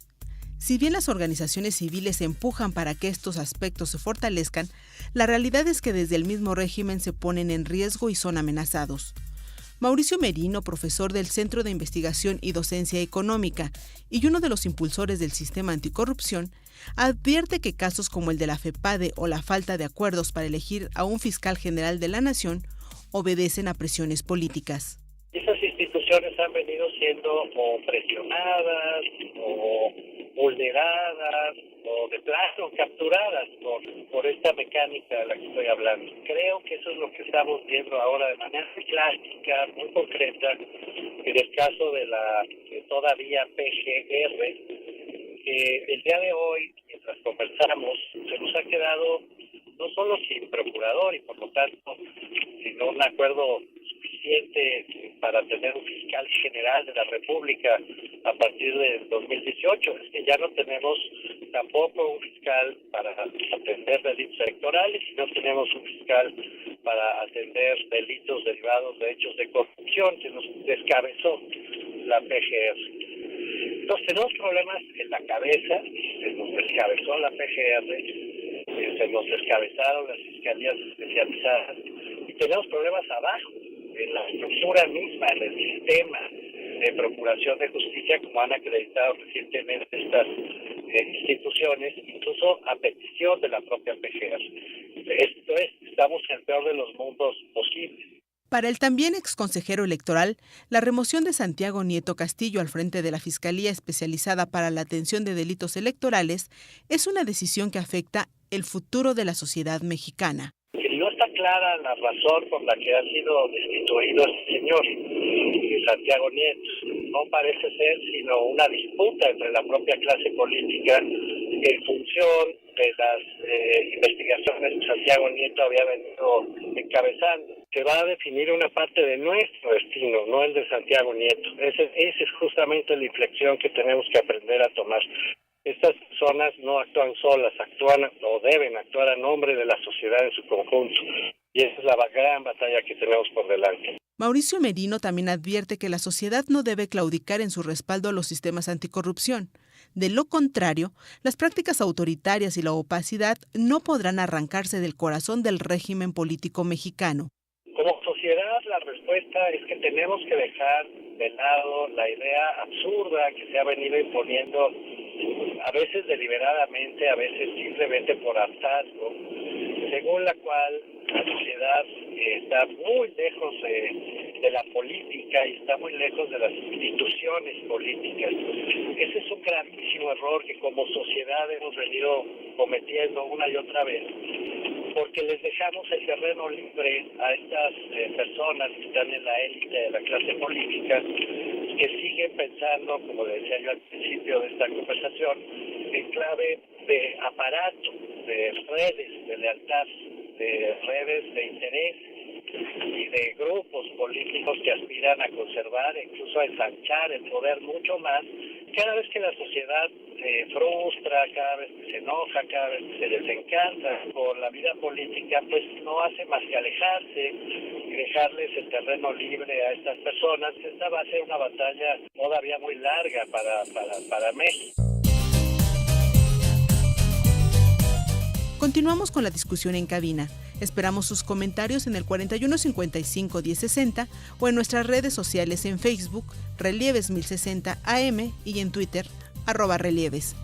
Si bien las organizaciones civiles empujan para que estos aspectos se fortalezcan, la realidad es que desde el mismo régimen se ponen en riesgo y son amenazados. Mauricio Merino, profesor del Centro de Investigación y Docencia Económica y uno de los impulsores del sistema anticorrupción, advierte que casos como el de la FEPADE o la falta de acuerdos para elegir a un fiscal general de la nación obedecen a presiones políticas. Esas instituciones han venido siendo o presionadas o vulneradas o de plano capturadas por esta mecánica de la que estoy hablando. Creo que eso es lo que estamos viendo ahora de manera muy plástica, muy concreta, en el caso de la todavía PGR. El día de hoy, mientras conversamos, se nos ha quedado no solo sin procurador y por lo tanto sin un acuerdo suficiente para tener un fiscal general de la República a partir del 2018, es que ya no tenemos tampoco un fiscal para atender delitos electorales y no tenemos un fiscal para atender delitos derivados de hechos de corrupción. Se nos descabezó la PGR. Entonces tenemos problemas en la cabeza, se nos descabezó la PGR, se nos descabezaron las fiscalías especializadas y tenemos problemas abajo, en la estructura misma, en el sistema de procuración de justicia, como han acreditado recientemente estas instituciones, incluso a petición de la propia PGR. Esto es, estamos en el peor de los mundos posibles. Para el también exconsejero electoral, la remoción de Santiago Nieto Castillo al frente de la Fiscalía Especializada para la Atención de Delitos Electorales es una decisión que afecta el futuro de la sociedad mexicana. No está clara la razón por la que ha sido destituido este señor, Santiago Nieto. No parece ser sino una disputa entre la propia clase política en función de las investigaciones que Santiago Nieto había venido encabezando. Se va a definir una parte de nuestro destino, no el de Santiago Nieto. Esa es justamente la inflexión que tenemos que aprender a tomar. Estas personas no actúan solas, actúan o deben actuar a nombre de la sociedad en su conjunto. Y esa es la gran batalla que tenemos por delante. Mauricio Merino también advierte que la sociedad no debe claudicar en su respaldo a los sistemas anticorrupción. De lo contrario, las prácticas autoritarias y la opacidad no podrán arrancarse del corazón del régimen político mexicano. Como sociedad, la respuesta es que tenemos que dejar de lado la idea absurda que se ha venido imponiendo, a veces deliberadamente, a veces simplemente por hartazgo, según la cual la sociedad está muy lejos de la política y está muy lejos de las instituciones políticas. Ese es un gravísimo error que como sociedad hemos venido cometiendo una y otra vez, porque les dejamos el terreno libre a estas personas que están en la élite de la clase política, que siguen pensando, como decía yo al principio de esta conversación, en clave de aparato, de redes de lealtad, de redes de interés y de grupos políticos que aspiran a conservar e incluso a ensanchar el poder mucho más. Cada vez que la sociedad se frustra, cada vez que se enoja, cada vez que se desencanta por la vida política, pues no hace más que alejarse y dejarles el terreno libre a estas personas. Esta va a ser una batalla todavía muy larga para México. Continuamos con la discusión en cabina. Esperamos sus comentarios en el 4155-1060 o en nuestras redes sociales en Facebook, Relieves 1060 AM y en Twitter, @relieves.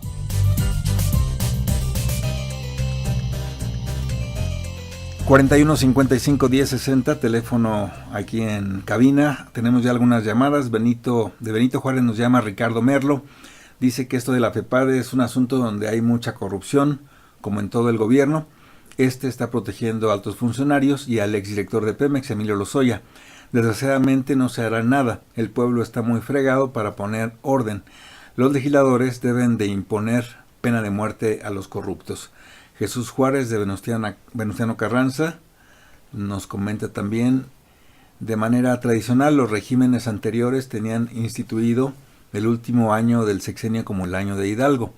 ...4155-1060, teléfono aquí en cabina. Tenemos ya algunas llamadas. De Benito Juárez nos llama Ricardo Merlo. Dice que esto de la FEPADE es un asunto donde hay mucha corrupción, como en todo el gobierno. Está protegiendo a altos funcionarios y al exdirector de Pemex, Emilio Lozoya. Desgraciadamente no se hará nada. El pueblo está muy fregado para poner orden. Los legisladores deben de imponer pena de muerte a los corruptos. Jesús Juárez de Venustiano Carranza nos comenta también: de manera tradicional los regímenes anteriores tenían instituido el último año del sexenio como el año de Hidalgo.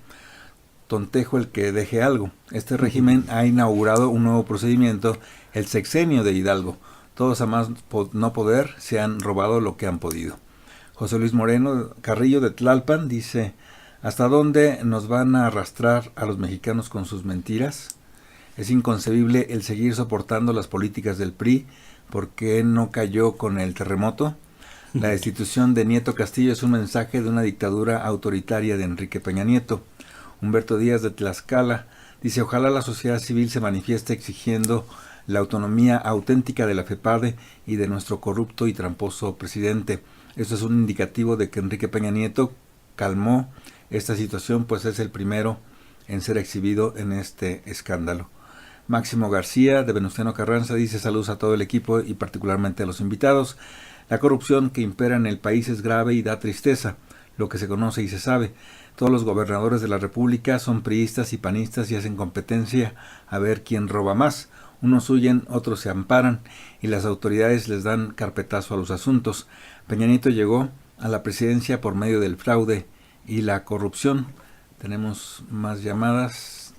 Tontejo el que deje algo. Este régimen ha inaugurado un nuevo procedimiento, el sexenio de Hidalgo. Todos a más no poder se han robado lo que han podido. José Luis Moreno Carrillo de Tlalpan dice: ¿hasta dónde nos van a arrastrar a los mexicanos con sus mentiras? Es inconcebible el seguir soportando las políticas del PRI. ¿Por qué no cayó con el terremoto? La destitución de Nieto Castillo es un mensaje de una dictadura autoritaria de Enrique Peña Nieto. Humberto Díaz de Tlaxcala dice: ojalá la sociedad civil se manifieste exigiendo la autonomía auténtica de la FEPADE y de nuestro corrupto y tramposo presidente. Esto es un indicativo de que Enrique Peña Nieto calmó esta situación, pues es el primero en ser exhibido en este escándalo. Máximo García, de Venustiano Carranza, dice: saludos a todo el equipo y particularmente a los invitados. La corrupción que impera en el país es grave y da tristeza, lo que se conoce y se sabe. Todos los gobernadores de la República son priistas y panistas y hacen competencia a ver quién roba más. Unos huyen, otros se amparan y las autoridades les dan carpetazo a los asuntos. Peña Nieto llegó a la presidencia por medio del fraude y la corrupción. Tenemos más llamadas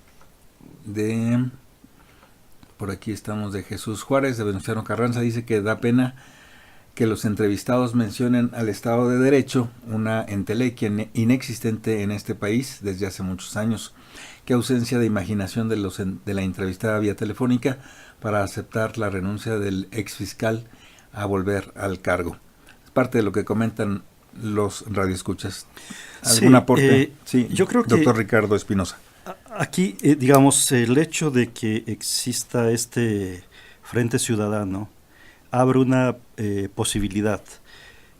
por aquí estamos, de Jesús Juárez, de Venustiano Carranza. Dice que da pena que los entrevistados mencionen al Estado de Derecho, una entelequia inexistente en este país desde hace muchos años. Qué ausencia de imaginación de la entrevistada vía telefónica para aceptar la renuncia del exfiscal a volver al cargo. Es parte de lo que comentan los radioescuchas. ¿Algún aporte? Sí, yo creo que doctor Ricardo Espinosa. Aquí, digamos, el hecho de que exista este Frente Ciudadano abre una posibilidad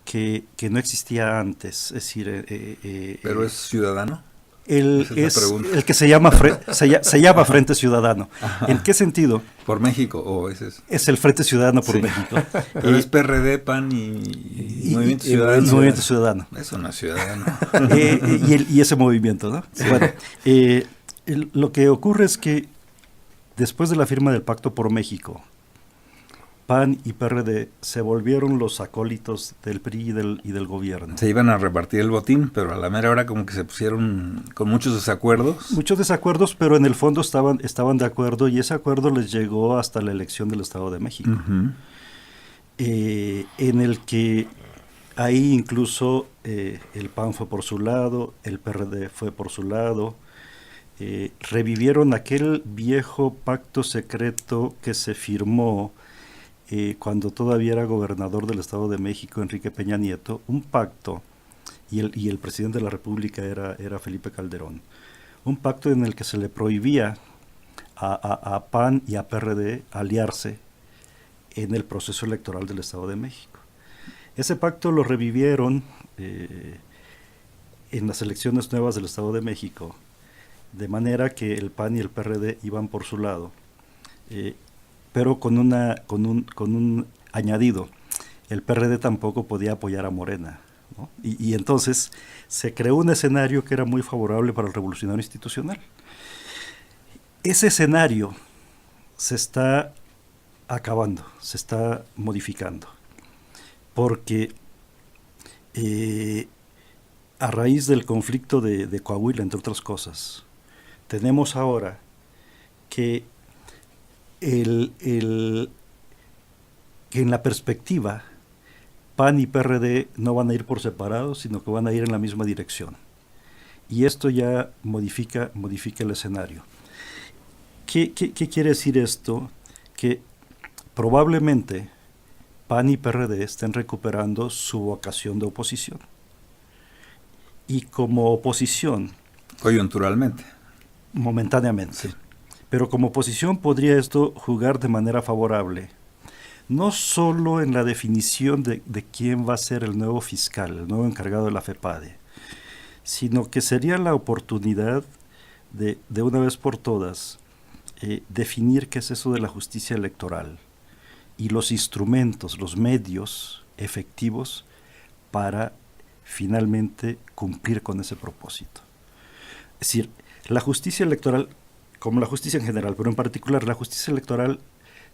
que no existía antes. Es decir, ¿pero es ciudadano? Es el que se llama Frente Ciudadano. Ajá. ¿En qué sentido? ¿Por México o ese es? Es el Frente Ciudadano por México. Pero es PRD, PAN y Movimiento Ciudadano. Movimiento Ciudadano. Eso no es ciudadano. Y ese movimiento, ¿no? Sí. Bueno, lo que ocurre es que después de la firma del Pacto por México, PAN y PRD se volvieron los acólitos del PRI y del gobierno. Se iban a repartir el botín, pero a la mera hora como que se pusieron con muchos desacuerdos. Muchos desacuerdos, pero en el fondo estaban de acuerdo, y ese acuerdo les llegó hasta la elección del Estado de México, en el que ahí incluso el PAN fue por su lado, el PRD fue por su lado. Revivieron aquel viejo pacto secreto que se firmó cuando todavía era gobernador del Estado de México Enrique Peña Nieto, un pacto, y el presidente de la República era Felipe Calderón, un pacto en el que se le prohibía a PAN y a PRD aliarse en el proceso electoral del Estado de México. Ese pacto lo revivieron en las elecciones nuevas del Estado de México, de manera que el PAN y el PRD iban por su lado, pero con un añadido: el PRD tampoco podía apoyar a Morena, ¿no? Y entonces se creó un escenario que era muy favorable para el revolucionario institucional. Ese escenario se está acabando, se está modificando, porque a raíz del conflicto de Coahuila, entre otras cosas, tenemos ahora que que en la perspectiva PAN y PRD no van a ir por separado, sino que van a ir en la misma dirección. Y esto ya modifica el escenario. ¿Qué quiere decir esto? Que probablemente PAN y PRD estén recuperando su vocación de oposición. Y como oposición... Coyunturalmente. Momentáneamente. Sí. Pero como oposición podría esto jugar de manera favorable, no solo en la definición de quién va a ser el nuevo fiscal, el nuevo encargado de la FEPADE, sino que sería la oportunidad de una vez por todas definir qué es eso de la justicia electoral y los instrumentos, los medios efectivos para finalmente cumplir con ese propósito. Es decir, la justicia electoral, como la justicia en general, pero en particular la justicia electoral,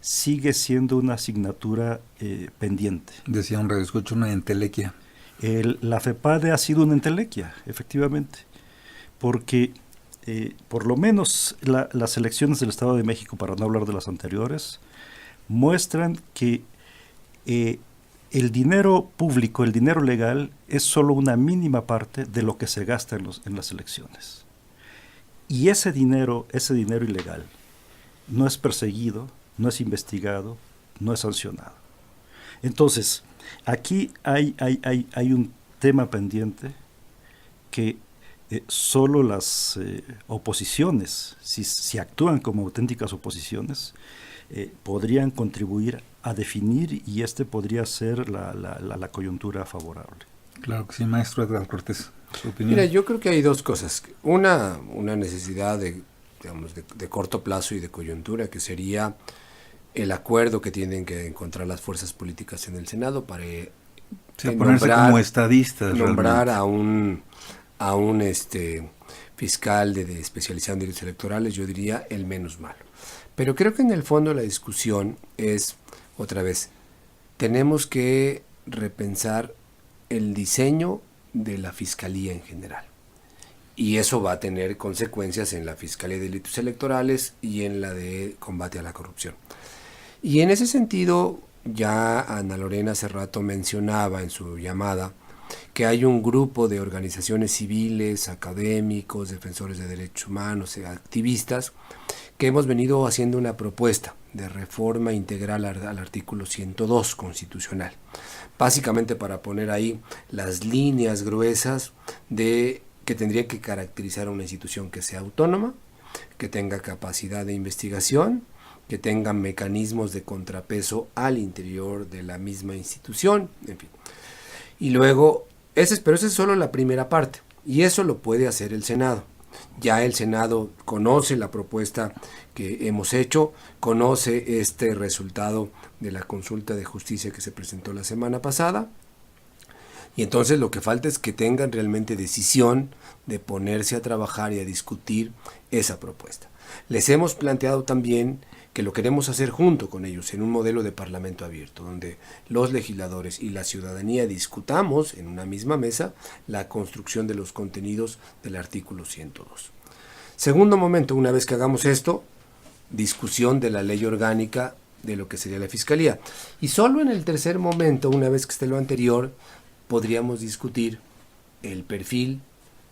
sigue siendo una asignatura pendiente. Decía un radioescucha, una entelequia. La FEPADE ha sido una entelequia, efectivamente, porque por lo menos las elecciones del Estado de México, para no hablar de las anteriores, muestran que el dinero público, el dinero legal, es solo una mínima parte de lo que se gasta en las elecciones. Y ese dinero ilegal no es perseguido, no es investigado, no es sancionado. Entonces, aquí hay un tema pendiente que solo las oposiciones, si actúan como auténticas oposiciones, podrían contribuir a definir, y podría ser la coyuntura favorable. Claro que sí, maestro Edgar Cortés, su opinión. Mira, yo creo que hay dos cosas. Una necesidad digamos, de corto plazo y de coyuntura, que sería el acuerdo que tienen que encontrar las fuerzas políticas en el Senado para ponerse como estadistas. Nombrar a un fiscal de especializado en delitos electorales, yo diría el menos malo. Pero creo que en el fondo la discusión es, otra vez, tenemos que repensar el diseño de la fiscalía en general. Y eso va a tener consecuencias en la Fiscalía de Delitos Electorales y en la de combate a la corrupción. Y en ese sentido, ya Ana Lorena hace rato mencionaba en su llamada que hay un grupo de organizaciones civiles, académicos, defensores de derechos humanos, activistas, que hemos venido haciendo una propuesta de reforma integral al artículo 102 constitucional, básicamente para poner ahí las líneas gruesas de que tendría que caracterizar a una institución que sea autónoma, que tenga capacidad de investigación, que tenga mecanismos de contrapeso al interior de la misma institución, en fin. Y luego, pero esa es solo la primera parte, y eso lo puede hacer el Senado. Ya el Senado conoce la propuesta que hemos hecho, conoce este resultado de la consulta de justicia que se presentó la semana pasada, y entonces lo que falta es que tengan realmente decisión de ponerse a trabajar y a discutir esa propuesta. Les hemos planteado también que lo queremos hacer junto con ellos en un modelo de parlamento abierto, donde los legisladores y la ciudadanía discutamos en una misma mesa la construcción de los contenidos del artículo 102. Segundo momento, una vez que hagamos esto, discusión de la ley orgánica de lo que sería la fiscalía. Y solo en el tercer momento, una vez que esté lo anterior, podríamos discutir el perfil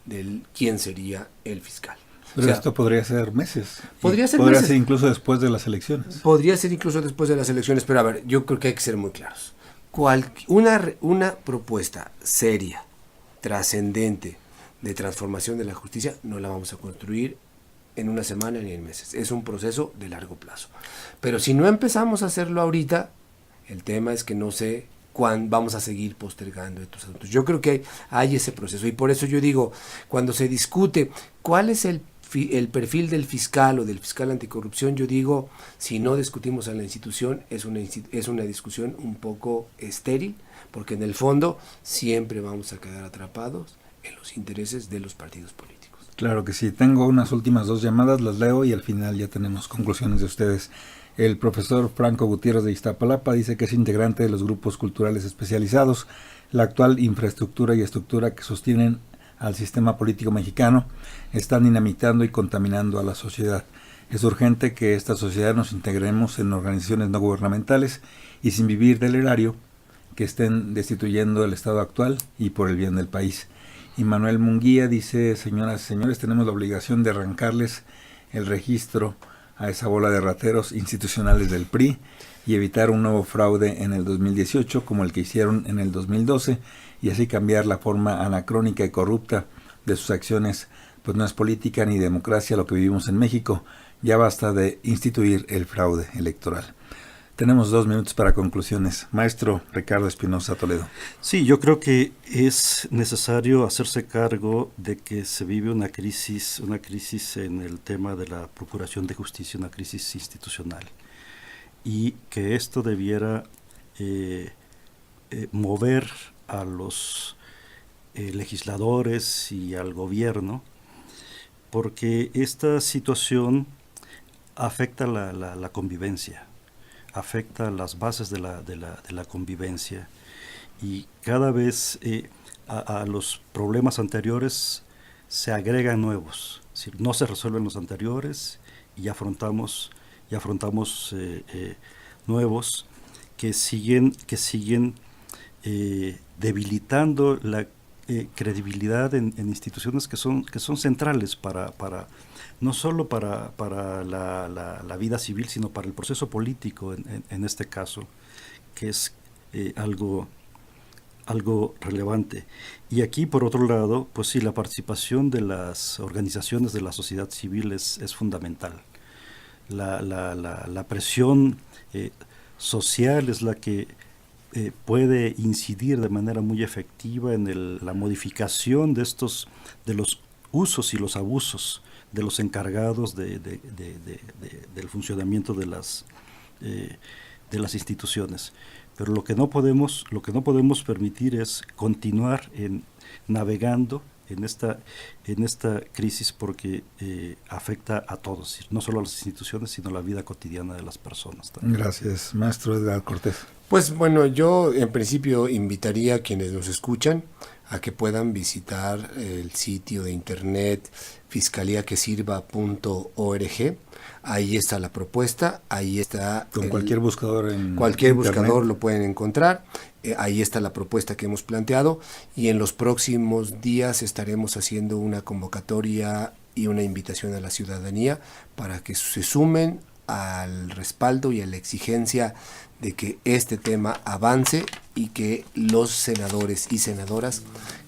de quién sería el fiscal. Pero esto podría ser meses. Podría ser incluso después de las elecciones. Podría ser incluso después de las elecciones, pero a ver, yo creo que hay que ser muy claros. Una propuesta seria, trascendente, de transformación de la justicia, no la vamos a construir en una semana ni en meses. Es un proceso de largo plazo. Pero si no empezamos a hacerlo ahorita, el tema es que no sé cuándo vamos a seguir postergando estos asuntos. Yo creo que hay ese proceso, y por eso yo digo, cuando se discute cuál es el perfil del fiscal o del fiscal anticorrupción, yo digo, si no discutimos a la institución, es una discusión un poco estéril, porque en el fondo siempre vamos a quedar atrapados en los intereses de los partidos políticos. Claro que sí. Tengo unas últimas 2 llamadas, las leo y al final ya tenemos conclusiones de ustedes. El profesor Franco Gutiérrez de Iztapalapa dice que es integrante de los grupos culturales especializados. La actual infraestructura y estructura que sostienen al sistema político mexicano están dinamitando y contaminando a la sociedad. Es urgente que esta sociedad nos integremos en organizaciones no gubernamentales y sin vivir del erario que estén destituyendo el estado actual y por el bien del país. Y Manuel Munguía dice, señoras y señores, tenemos la obligación de arrancarles el registro a esa bola de rateros institucionales del PRI y evitar un nuevo fraude en el 2018 como el que hicieron en el 2012 y así cambiar la forma anacrónica y corrupta de sus acciones, pues no es política ni democracia lo que vivimos en México, ya basta de instituir el fraude electoral. Tenemos 2 minutos para conclusiones. Maestro Ricardo Espinosa Toledo. Sí, yo creo que es necesario hacerse cargo de que se vive una crisis en el tema de la procuración de justicia, una crisis institucional, y que esto debiera mover a los legisladores y al gobierno, porque esta situación afecta la convivencia, afecta las bases de la convivencia, y cada vez a los problemas anteriores se agregan nuevos. Es decir, no se resuelven los anteriores y afrontamos nuevos que siguen debilitando la credibilidad en instituciones que son centrales para no solo para la vida civil, sino para el proceso político en este caso, que es algo relevante. Y aquí, por otro lado, pues sí, la participación de las organizaciones de la sociedad civil es fundamental. La presión social es la que puede incidir de manera muy efectiva en la modificación de los usos y los abusos de los encargados del funcionamiento de las instituciones. Pero lo que no podemos permitir es continuar navegando en esta crisis, porque afecta a todos, no solo a las instituciones, sino a la vida cotidiana de las personas también. Gracias, maestro Edgar Cortés. Pues bueno, yo en principio invitaría a quienes nos escuchan a que puedan visitar el sitio de internet fiscaliaquesirva.org. Ahí está la propuesta, ahí está... Con cualquier buscador en cualquier internet. buscador lo pueden encontrar. Ahí está la propuesta que hemos planteado, y en los próximos días estaremos haciendo una convocatoria y una invitación a la ciudadanía para que se sumen al respaldo y a la exigencia de que este tema avance y que los senadores y senadoras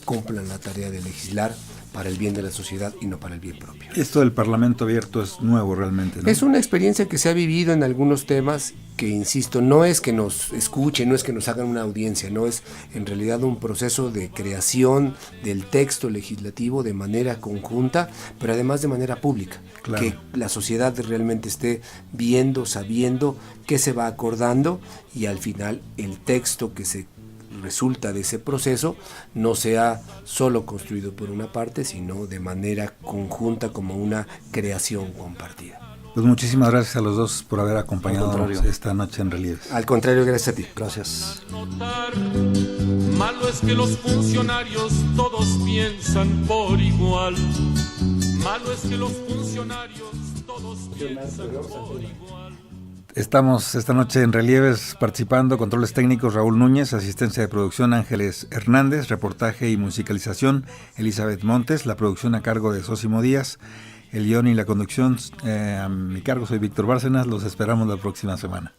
cumplan la tarea de legislar para el bien de la sociedad y no para el bien propio. Esto del Parlamento abierto es nuevo realmente, ¿no? Es una experiencia que se ha vivido en algunos temas que, insisto, no es que nos escuchen, no es que nos hagan una audiencia, no, es en realidad un proceso de creación del texto legislativo de manera conjunta, pero además de manera pública. Claro. Que la sociedad realmente esté viendo, sabiendo qué se va acordando, y al final el texto que se resulta de ese proceso no sea solo construido por una parte, sino de manera conjunta, como una creación compartida. Pues muchísimas gracias a los dos por haber acompañado esta noche en Relieves. Al contrario, gracias a ti. Gracias. Malo es que los funcionarios todos piensan por igual. Malo es que los funcionarios todos piensan por igual. Estamos esta noche en Relieves participando controles técnicos Raúl Núñez, asistencia de producción Ángeles Hernández, reportaje y musicalización Elizabeth Montes, la producción a cargo de Sósimo Díaz, el guión y la conducción a mi cargo, soy Víctor Bárcenas. Los esperamos la próxima semana.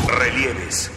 Relieves.